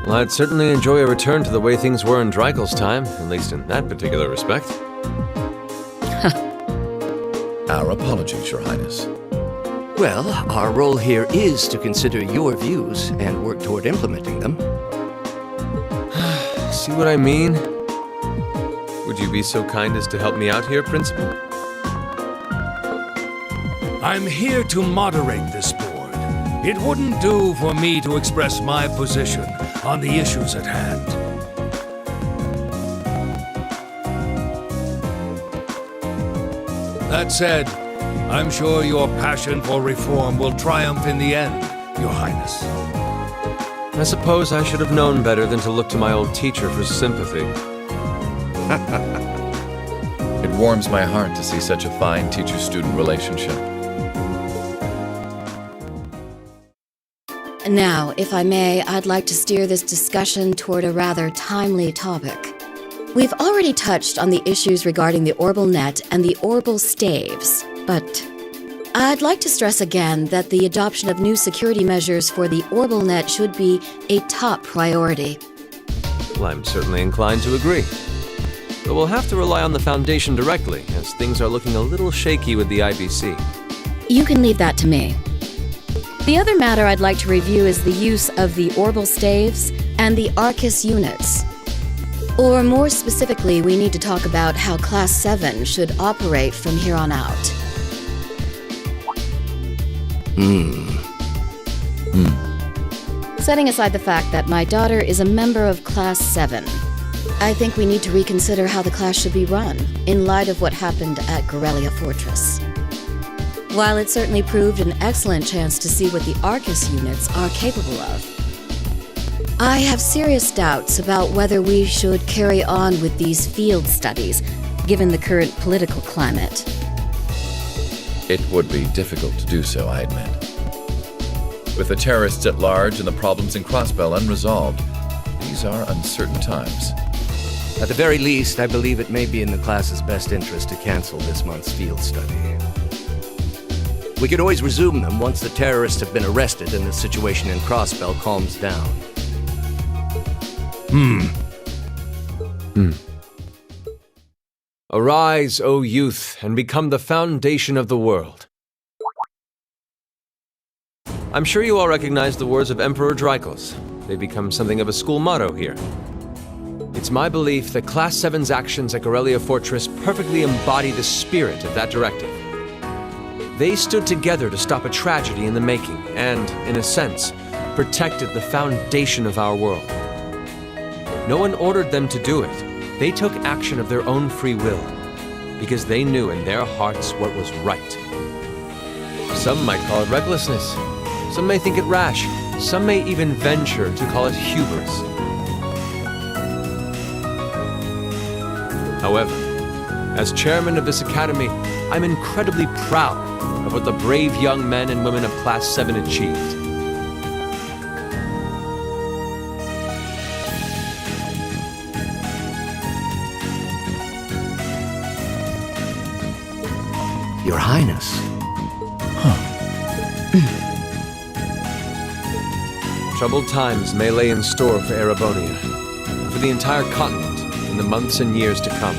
Well, I'd certainly enjoy a return to the way things were in Dreikel's time, at least in that particular respect. Our apologies, Your Highness. Well, our role here is to consider your views and work toward implementing them. See what I mean? Would you be so kind as to help me out here, Principal? I'm here to moderate this board. It wouldn't do for me to express my position on the issues at hand. That said, I'm sure your passion for reform will triumph in the end, Your Highness. I suppose I should have known better than to look to my old teacher for sympathy. It warms my heart to see such a fine teacher-student relationship. Now, if I may, I'd like to steer this discussion toward a rather timely topic. We've already touched on the issues regarding the Orbal Net and the Orbal Staves, but I'd like to stress again that the adoption of new security measures for the Orbal Net should be a top priority. Well, I'm certainly inclined to agree. But we'll have to rely on the Foundation directly, as things are looking a little shaky with the IBC. You can leave that to me. The other matter I'd like to review is the use of the Orbal Staves and the Arcus units. Or more specifically, we need to talk about how Class 7 should operate from here on out. Setting aside the fact that my daughter is a member of Class 7, I think we need to reconsider how the class should be run, in light of what happened at Corellia Fortress. While it certainly proved an excellent chance to see what the Arcus units are capable of, I have serious doubts about whether we should carry on with these field studies, given the current political climate. It would be difficult to do so, I admit. With the terrorists at large and the problems in Crossbell unresolved, these are uncertain times. At the very least, I believe it may be in the class's best interest to cancel this month's field study. We could always resume them once the terrorists have been arrested and the situation in Crossbell calms down. Arise, O youth, and become the foundation of the world. I'm sure you all recognize the words of Emperor Dreikel's. They've become something of a school motto here. It's my belief that Class 7's actions at Corellia Fortress perfectly embody the spirit of that directive. They stood together to stop a tragedy in the making and, in a sense, protected the foundation of our world. No one ordered them to do it. They took action of their own free will, because they knew in their hearts what was right. Some might call it recklessness. Some may think it rash. Some may even venture to call it hubris. However, as chairman of this academy, I'm incredibly proud of what the brave young men and women of Class 7 achieved. Your Highness. Troubled times may lay in store for Erebonia, for the entire continent, in the months and years to come.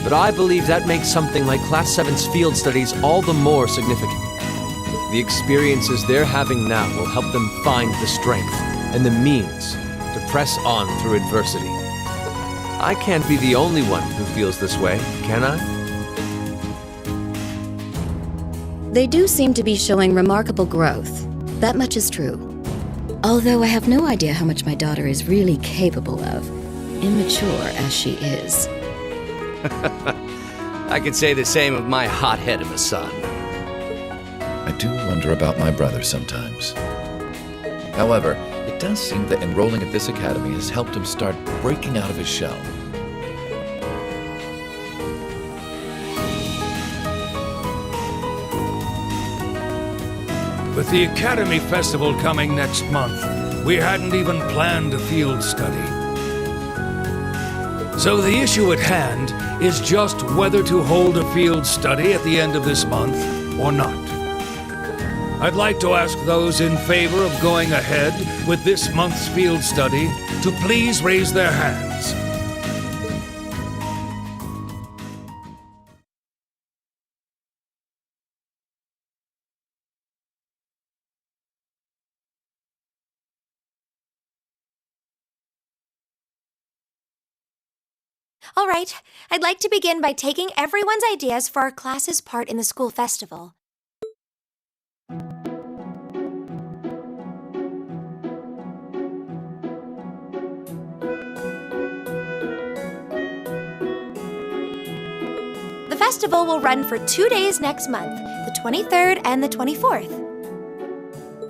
But I believe that makes something like Class 7's field studies all the more significant. The experiences they're having now will help them find the strength and the means to press on through adversity. I can't be the only one who feels this way, can I? They do seem to be showing remarkable growth. That much is true. Although I have no idea how much my daughter is really capable of, immature as she is. I could say the same of my hot-head of a son. I do wonder about my brother sometimes. However, it does seem that enrolling at this academy has helped him start breaking out of his shell. With the Academy Festival coming next month, we hadn't even planned a field study. So the issue at hand is just whether to hold a field study at the end of this month or not. I'd like to ask those in favor of going ahead with this month's field study to please raise their hands. All right, I'd like to begin by taking everyone's ideas for our class's part in the school festival. The festival will run for 2 days next month, the 23rd and the 24th.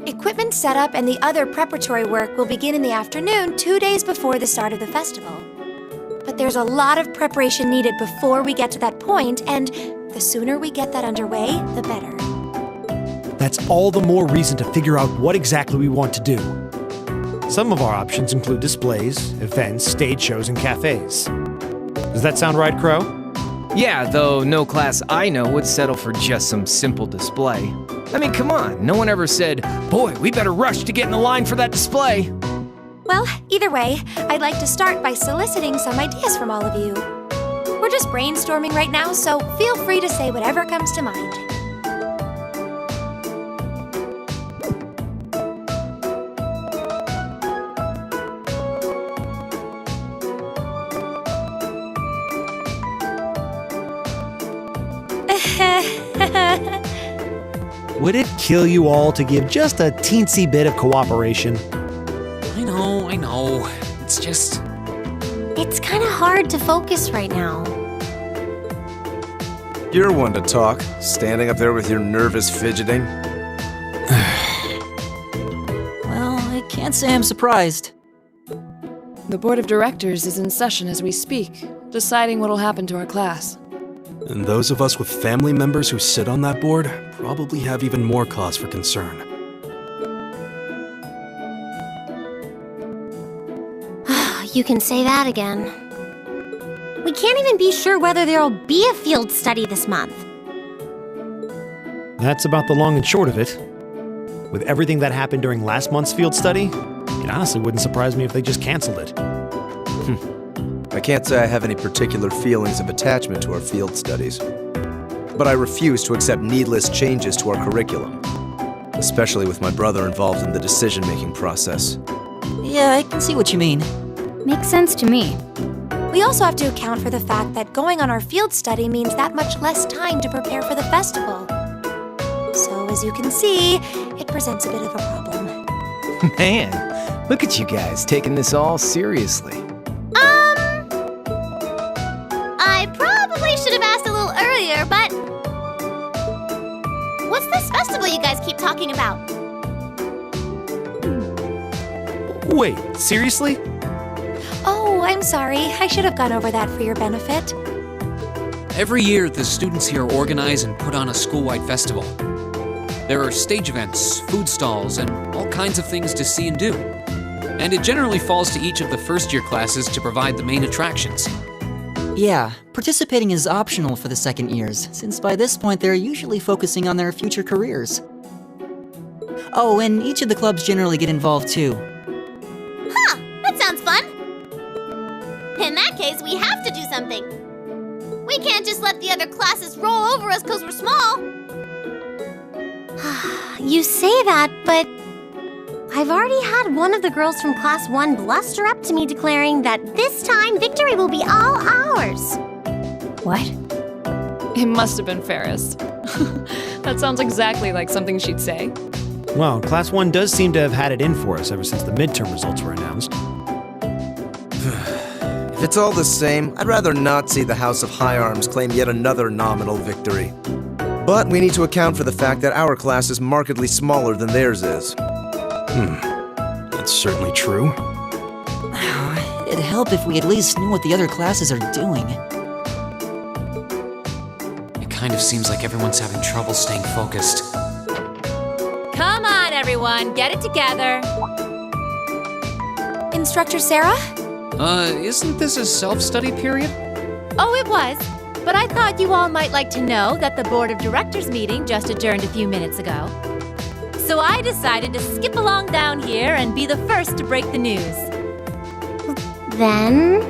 Equipment setup and the other preparatory work will begin in the afternoon 2 days before the start of the festival. But there's a lot of preparation needed before we get to that point, and the sooner we get that underway, the better. That's all the more reason to figure out what exactly we want to do. Some of our options include displays, events, stage shows, and cafes. Does that sound right, Crow? Yeah, though no class I know would settle for just some simple display. I mean, come on, no one ever said, "Boy, we better rush to get in the line for that display." Well, either way, I'd like to start by soliciting some ideas from all of you. We're just brainstorming right now, so feel free to say whatever comes to mind. Would it kill you all to give just a teensy bit of cooperation? I know. It's just... It's kind of hard to focus right now. You're one to talk, standing up there with your nervous fidgeting. Well, I can't say I'm surprised. The board of directors is in session as we speak, deciding what'll happen to our class. And those of us with family members who sit on that board probably have even more cause for concern. You can say that again. We can't even be sure whether there'll be a field study this month. That's about the long and short of it. With everything that happened during last month's field study, it honestly wouldn't surprise me if they just canceled it. I can't say I have any particular feelings of attachment to our field studies, but I refuse to accept needless changes to our curriculum, especially with my brother involved in the decision-making process. Yeah, I can see what you mean. Makes sense to me. We also have to account for the fact that going on our field study means that much less time to prepare for the festival. So, as you can see, it presents a bit of a problem. Man, look at you guys taking this all seriously. I probably should have asked a little earlier, but... What's this festival you guys keep talking about? Wait, seriously? Oh, I'm sorry. I should have gone over that for your benefit. Every year, the students here organize and put on a school-wide festival. There are stage events, food stalls, and all kinds of things to see and do. And it generally falls to each of the first-year classes to provide the main attractions. Yeah, participating is optional for the second years, since by this point they're usually focusing on their future careers. Oh, and each of the clubs generally get involved too. Huh, that sounds fun. In that case, we have to do something. We can't just let the other classes roll over us because we're small. You say that, but I've already had one of the girls from Class 1 bluster up to me declaring that this time victory will be all ours. What? It must have been Ferris. That sounds exactly like something she'd say. Well, Class 1 does seem to have had it in for us ever since the midterm results were announced. If it's all the same, I'd rather not see the House of High Arms claim yet another nominal victory. But we need to account for the fact that our class is markedly smaller than theirs is. That's certainly true. It'd help if we at least knew what the other classes are doing. It kind of seems like everyone's having trouble staying focused. Come everyone, get it together. Instructor Sarah? Isn't this a self-study period? Oh, it was. But I thought you all might like to know that the Board of Directors meeting just adjourned a few minutes ago. So I decided to skip along down here and be the first to break the news. Then?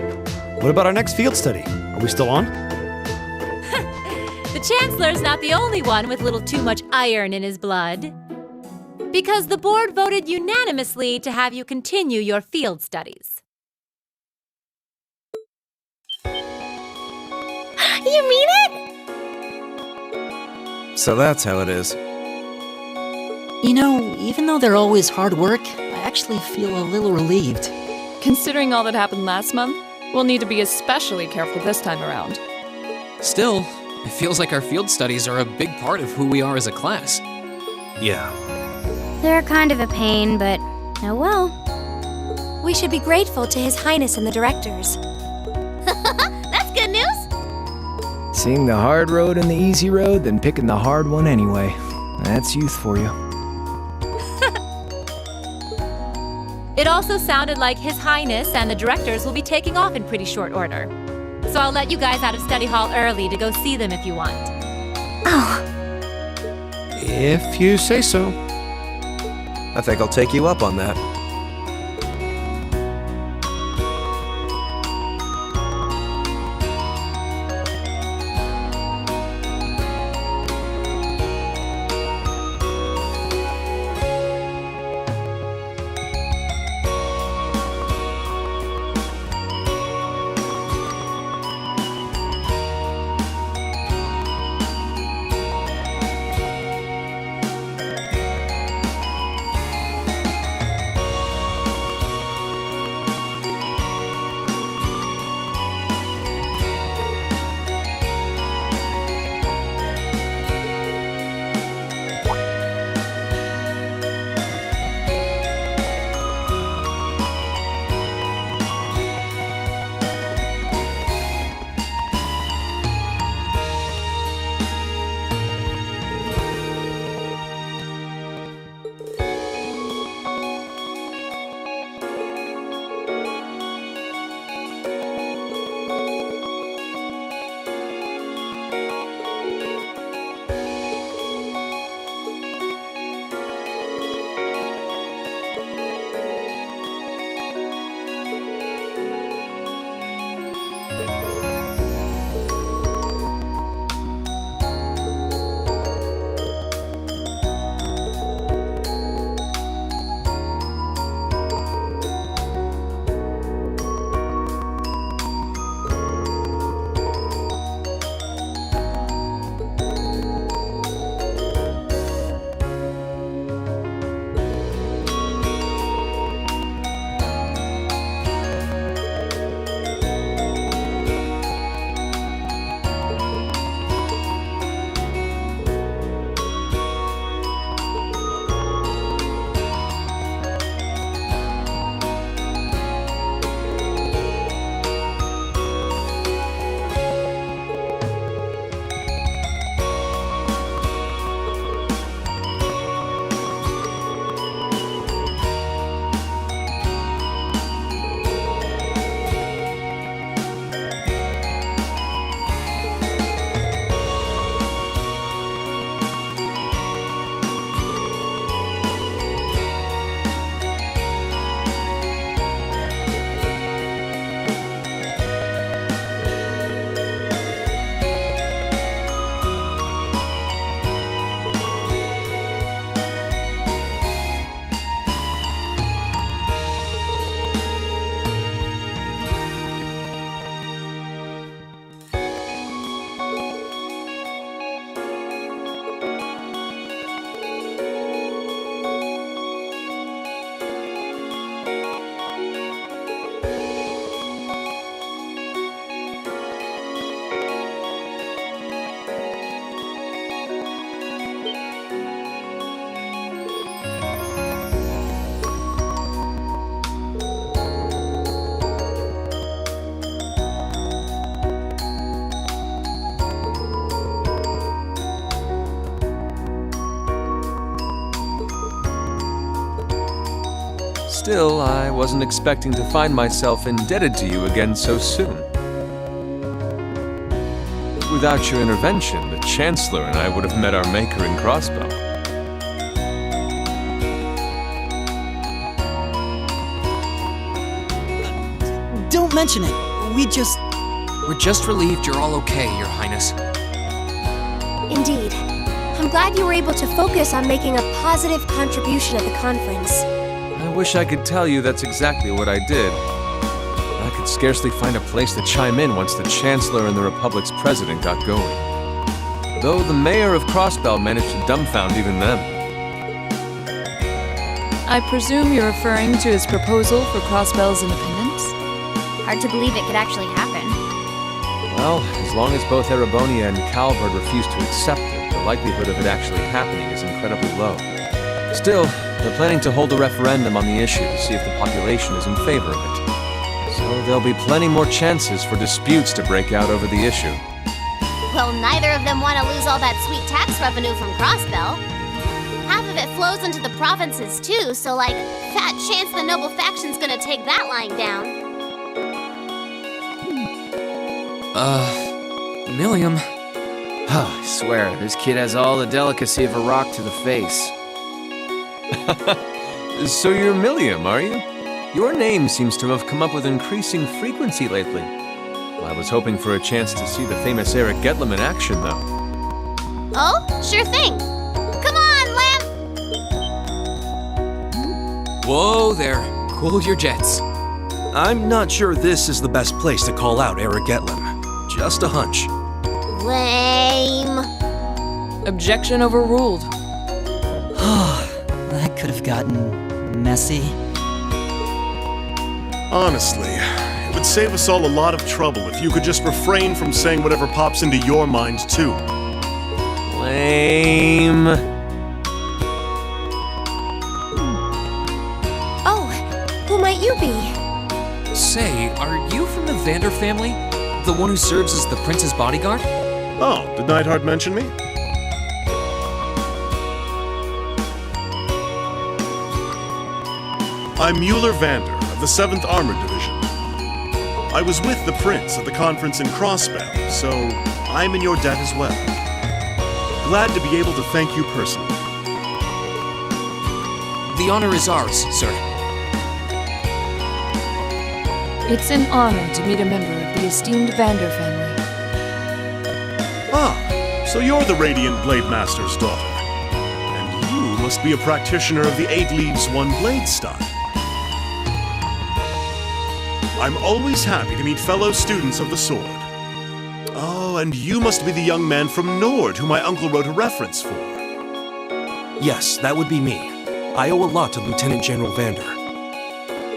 What about our next field study? Are we still on? The Chancellor's not the only one with little too much iron in his blood. Because the board voted unanimously to have you continue your field studies. You mean it? So that's how it is. You know, even though they're always hard work, I actually feel a little relieved. Considering all that happened last month, we'll need to be especially careful this time around. Still, it feels like our field studies are a big part of who we are as a class. Yeah. They're kind of a pain, but oh well. We should be grateful to His Highness and the directors. That's good news. Seeing the hard road and the easy road, then picking the hard one anyway. That's youth for you. It also sounded like His Highness and the directors will be taking off in pretty short order. So I'll let you guys out of study hall early to go see them if you want. Oh. If you say so. I think I'll take you up on that. Still, I wasn't expecting to find myself indebted to you again so soon. Without your intervention, the Chancellor and I would have met our maker in Crossbell. Don't mention it. We're just relieved you're all okay, Your Highness. Indeed. I'm glad you were able to focus on making a positive contribution at the conference. I wish I could tell you that's exactly what I did. I could scarcely find a place to chime in once the Chancellor and the Republic's President got going. Though the Mayor of Crossbell managed to dumbfound even them. I presume you're referring to his proposal for Crossbell's independence? Hard to believe it could actually happen. Well, as long as both Erebonia and Calvard refuse to accept it, the likelihood of it actually happening is incredibly low. Still, they're planning to hold a referendum on the issue to see if the population is in favor of it. So there'll be plenty more chances for disputes to break out over the issue. Well, neither of them want to lose all that sweet tax revenue from Crossbell. Half of it flows into the provinces too, so fat chance the noble faction's gonna take that lying down. Milliam. I swear, this kid has all the delicacy of a rock to the face. So you're Milliam, are you? Your name seems to have come up with increasing frequency lately. Well, I was hoping for a chance to see the famous Eric Getlam in action, though. Oh, sure thing. Come on, Lamp! Whoa there. Cool your jets. I'm not sure this is the best place to call out Eric Getlam. Just a hunch. Lame. Objection overruled. That could have gotten messy. Honestly, it would save us all a lot of trouble if you could just refrain from saying whatever pops into your mind, too. Lame. Oh, who might you be? Say, are you from the Vander family? The one who serves as the prince's bodyguard? Oh, did Neidhart mention me? I'm Mueller Vander of the 7th Armored Division. I was with the Prince at the conference in Crossbell, so I'm in your debt as well. Glad to be able to thank you personally. The honor is ours, sir. It's an honor to meet a member of the esteemed Vander family. Ah, so you're the Radiant Blade Master's daughter. And you must be a practitioner of the 8 Leaves, 1 Blade style. I'm always happy to meet fellow students of the sword. Oh, and you must be the young man from Nord who my uncle wrote a reference for. Yes, that would be me. I owe a lot to Lieutenant General Vander.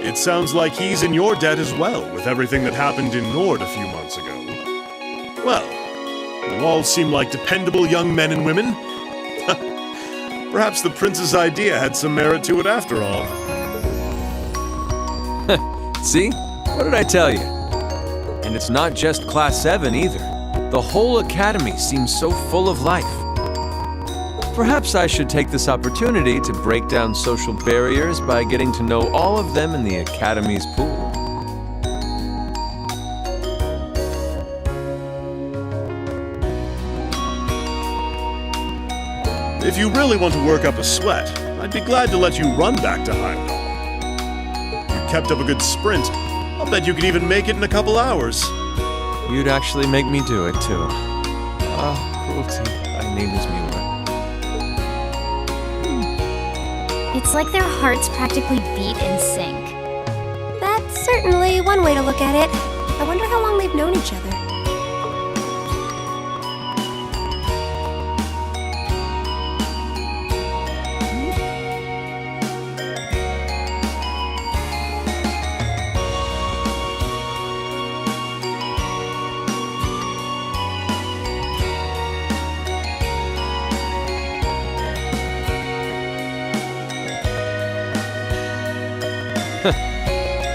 It sounds like he's in your debt as well, with everything that happened in Nord a few months ago. Well, you all seem like dependable young men and women. Perhaps the Prince's idea had some merit to it after all. See? What did I tell you? And it's not just Class 7 either. The whole Academy seems so full of life. Perhaps I should take this opportunity to break down social barriers by getting to know all of them in the Academy's pool. If you really want to work up a sweat, I'd be glad to let you run back to Heimdall. You kept up a good sprint. I'll bet you could even make it in a couple hours. You'd actually make me do it, too. Ah, cruelty. My name is Mueller. It's like their hearts practically beat in sync. That's certainly one way to look at it. I wonder how long they've known each other.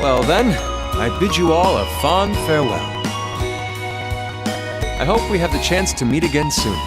Well then, I bid you all a fond farewell. I hope we have the chance to meet again soon.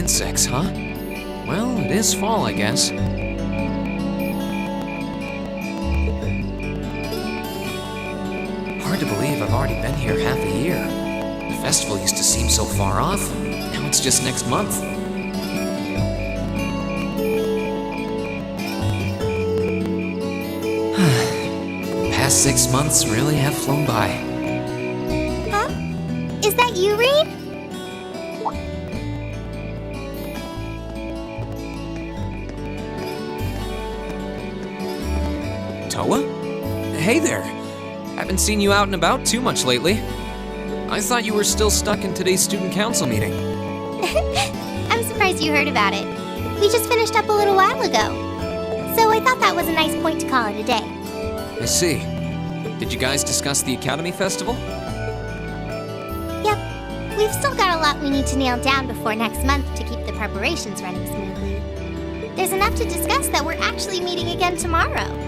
insects, huh? Well, it is fall, I guess. Hard to believe I've already been here half a year. The festival used to seem so far off. Now it's just next month. The past 6 months really have flown by. Huh? Is that you, Reed? Toa? Hey there. Haven't seen you out and about too much lately. I thought you were still stuck in today's student council meeting. I'm surprised you heard about it. We just finished up a little while ago. So I thought that was a nice point to call it a day. I see. Did you guys discuss the Academy Festival? Yep. We've still got a lot we need to nail down before next month to keep the preparations running smoothly. There's enough to discuss that we're actually meeting again tomorrow.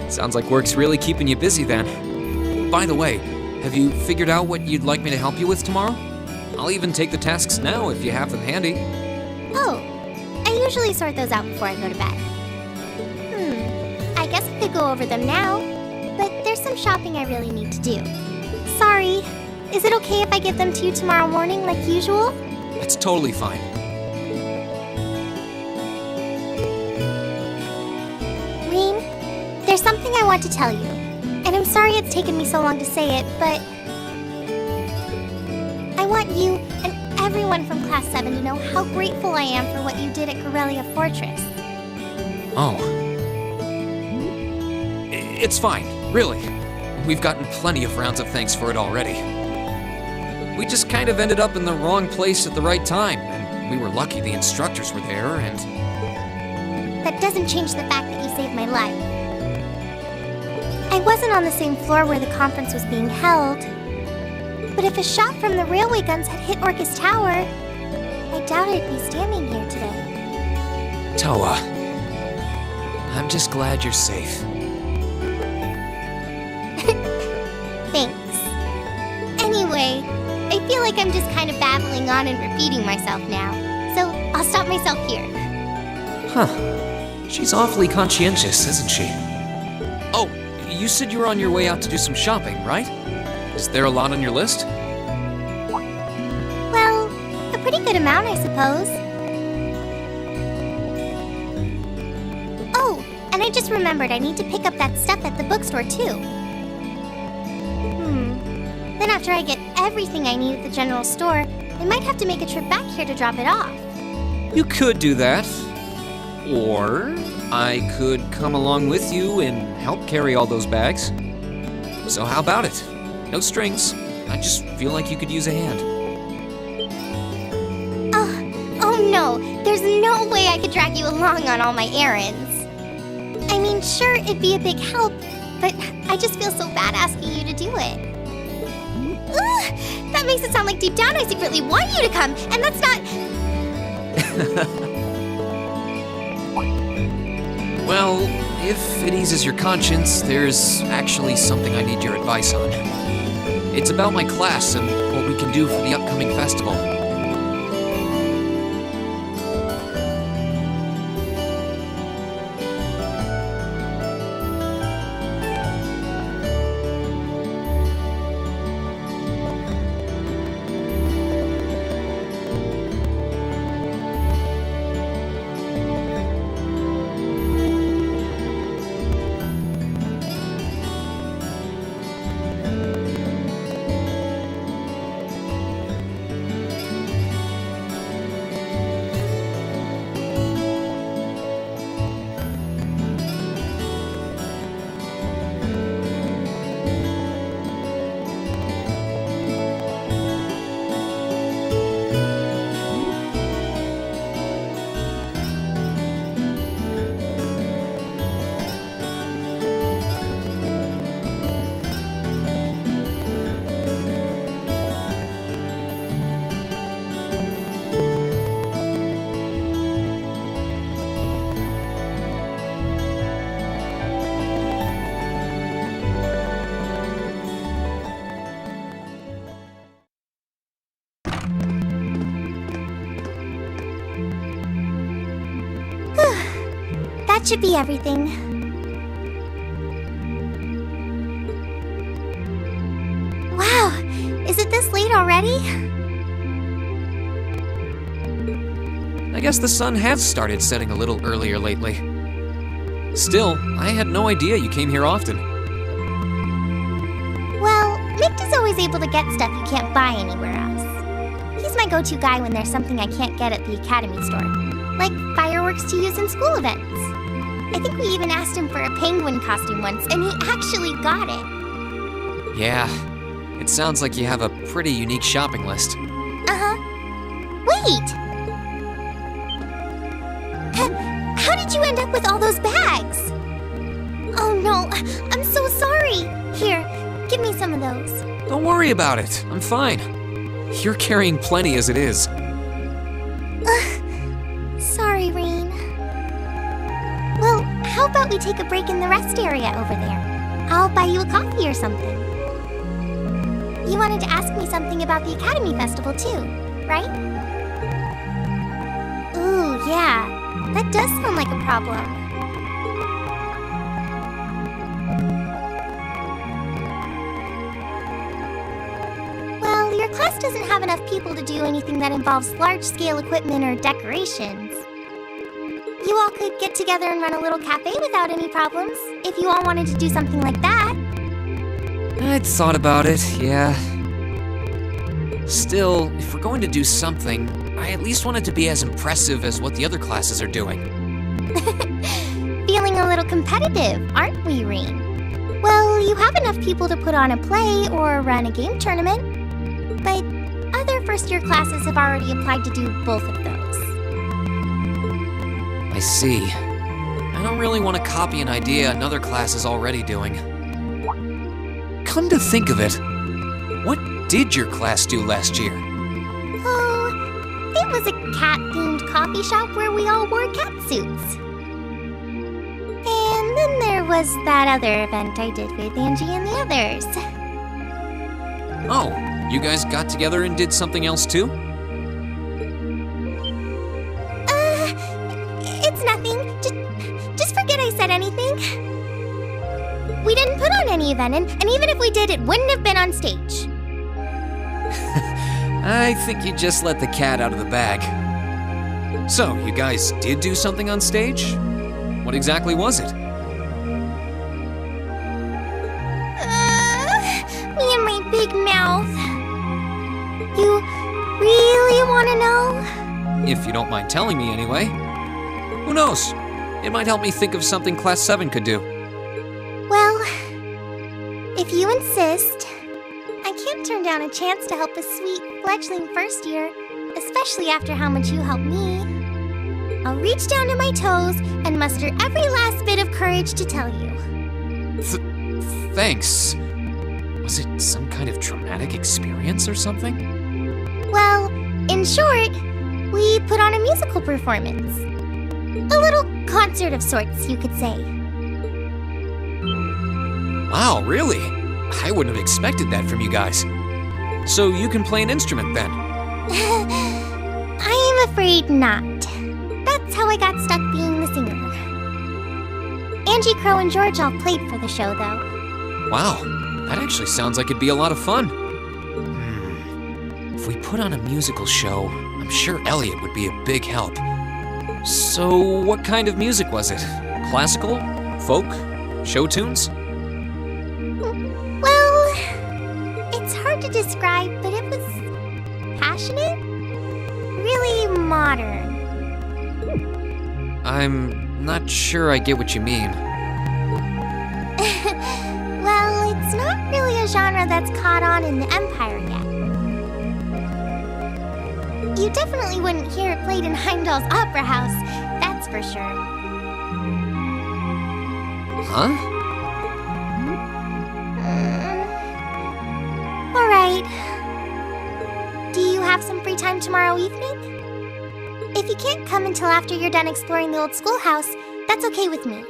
Sounds like work's really keeping you busy then. By the way, have you figured out what you'd like me to help you with tomorrow? I'll even take the tasks now if you have them handy. Oh, I usually sort those out before I go to bed. I guess I could go over them now, but there's some shopping I really need to do. Sorry, is it okay if I give them to you tomorrow morning like usual? It's totally fine. Reem, there's something I want to tell you, and I'm sorry it's taken me so long to say it, but I want you and everyone from Class 7 to know how grateful I am for what you did at Corellia Fortress. Oh. It's fine, really. We've gotten plenty of rounds of thanks for it already. We just kind of ended up in the wrong place at the right time, and we were lucky the instructors were there, and... That doesn't change the fact that you saved my life. I wasn't on the same floor where the conference was being held, but if a shot from the railway guns had hit Orcus Tower, I doubt I'd be standing here today. Toa, I'm just glad you're safe. Thanks. Anyway, I feel like I'm just kind of babbling on and repeating myself now, so I'll stop myself here. Huh. She's awfully conscientious, isn't she? Oh, you said you were on your way out to do some shopping, right? Is there a lot on your list? Well, a pretty good amount, I suppose. Oh, and I just remembered I need to pick up that stuff at the bookstore, too. Then after I get everything I need at the general store, I might have to make a trip back here to drop it off. You could do that. Or I could come along with you and help carry all those bags. So how about it? No strings. I just feel like you could use a hand. Oh no, there's no way I could drag you along on all my errands. I mean, sure, it'd be a big help, but I just feel so bad asking you to do it. Ugh, that makes it sound like deep down I secretly want you to come, and that's not... Well, if it eases your conscience, there's actually something I need your advice on. It's about my class and what we can do for the upcoming festival. That should be everything. Wow, is it this late already? I guess the sun has started setting a little earlier lately. Still, I had no idea you came here often. Well, Mick is always able to get stuff you can't buy anywhere else. He's my go-to guy when there's something I can't get at the Academy store, like fireworks to use in school events. I think we even asked him for a penguin costume once, and he actually got it. Yeah, it sounds like you have a pretty unique shopping list. Uh-huh. Wait! How did you end up with all those bags? Oh no, I'm so sorry. Here, give me some of those. Don't worry about it, I'm fine. You're carrying plenty as it is. Sorry, Rain. Well, how about we take a break in the rest area over there? I'll buy you a coffee or something. You wanted to ask me something about the Academy Festival too, right? Ooh, yeah. That does sound like a problem. Well, your class doesn't have enough people to do anything that involves large-scale equipment or decorations. You all could get together and run a little cafe without any problems, if you all wanted to do something like that. I'd thought about it, yeah. Still, if we're going to do something, I at least want it to be as impressive as what the other classes are doing. Feeling a little competitive, aren't we, Rain? Well, you have enough people to put on a play or run a game tournament. But other first-year classes have already applied to do both of those. I see. I don't really want to copy an idea another class is already doing. Come to think of it, what did your class do last year? Oh, it was a cat-themed coffee shop where we all wore cat suits. And then there was that other event I did with Angie and the others. Oh, you guys got together and did something else too? It's nothing. Just forget I said anything. We didn't put on any event, and even if we did, it wouldn't have been on stage. I think you just let the cat out of the bag. So, you guys did do something on stage? What exactly was it? Me and my big mouth. You really want to know? If you don't mind telling me anyway. Who knows? It might help me think of something Class 7 could do. Well, if you insist, I can't turn down a chance to help a sweet fledgling first year, especially after how much you helped me. I'll reach down to my toes and muster every last bit of courage to tell you. Thanks. Was it some kind of traumatic experience or something? Well, in short, we put on a musical performance. A little concert of sorts, you could say. Wow, really? I wouldn't have expected that from you guys. So you can play an instrument then? I am afraid not. That's how I got stuck being the singer. Angie, Crow, and George all played for the show, though. Wow, that actually sounds like it'd be a lot of fun. If we put on a musical show, I'm sure Elliot would be a big help. So, what kind of music was it? Classical? Folk? Show tunes? Well, it's hard to describe, but it was passionate, really modern. I'm not sure I get what you mean. Well, it's not really a genre that's caught on in the Empire yet. You definitely wouldn't hear it played in Heimdall's Opera House, that's for sure. Huh? All right. Do you have some free time tomorrow evening? If you can't come until after you're done exploring the old schoolhouse, that's okay with me.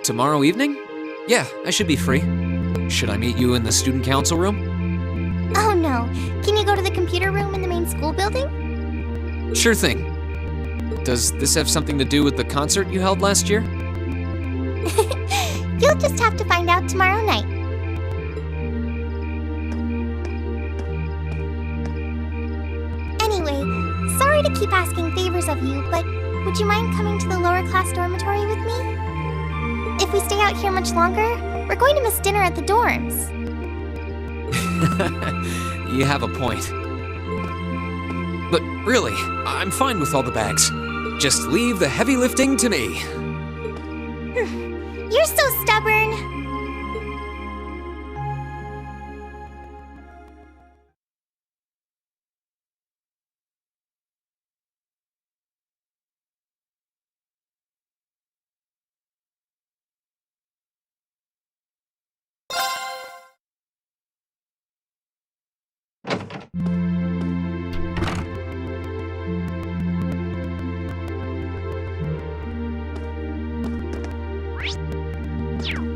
Tomorrow evening? Yeah, I should be free. Should I meet you in the student council room? Oh no. Can you go to the computer room in the main school building? Sure thing. Does this have something to do with the concert you held last year? You'll just have to find out tomorrow night. Anyway, sorry to keep asking favors of you, but would you mind coming to the lower class dormitory with me? If we stay out here much longer, we're going to miss dinner at the dorms. You have a point. But really, I'm fine with all the bags. Just leave the heavy lifting to me. You're so stubborn. You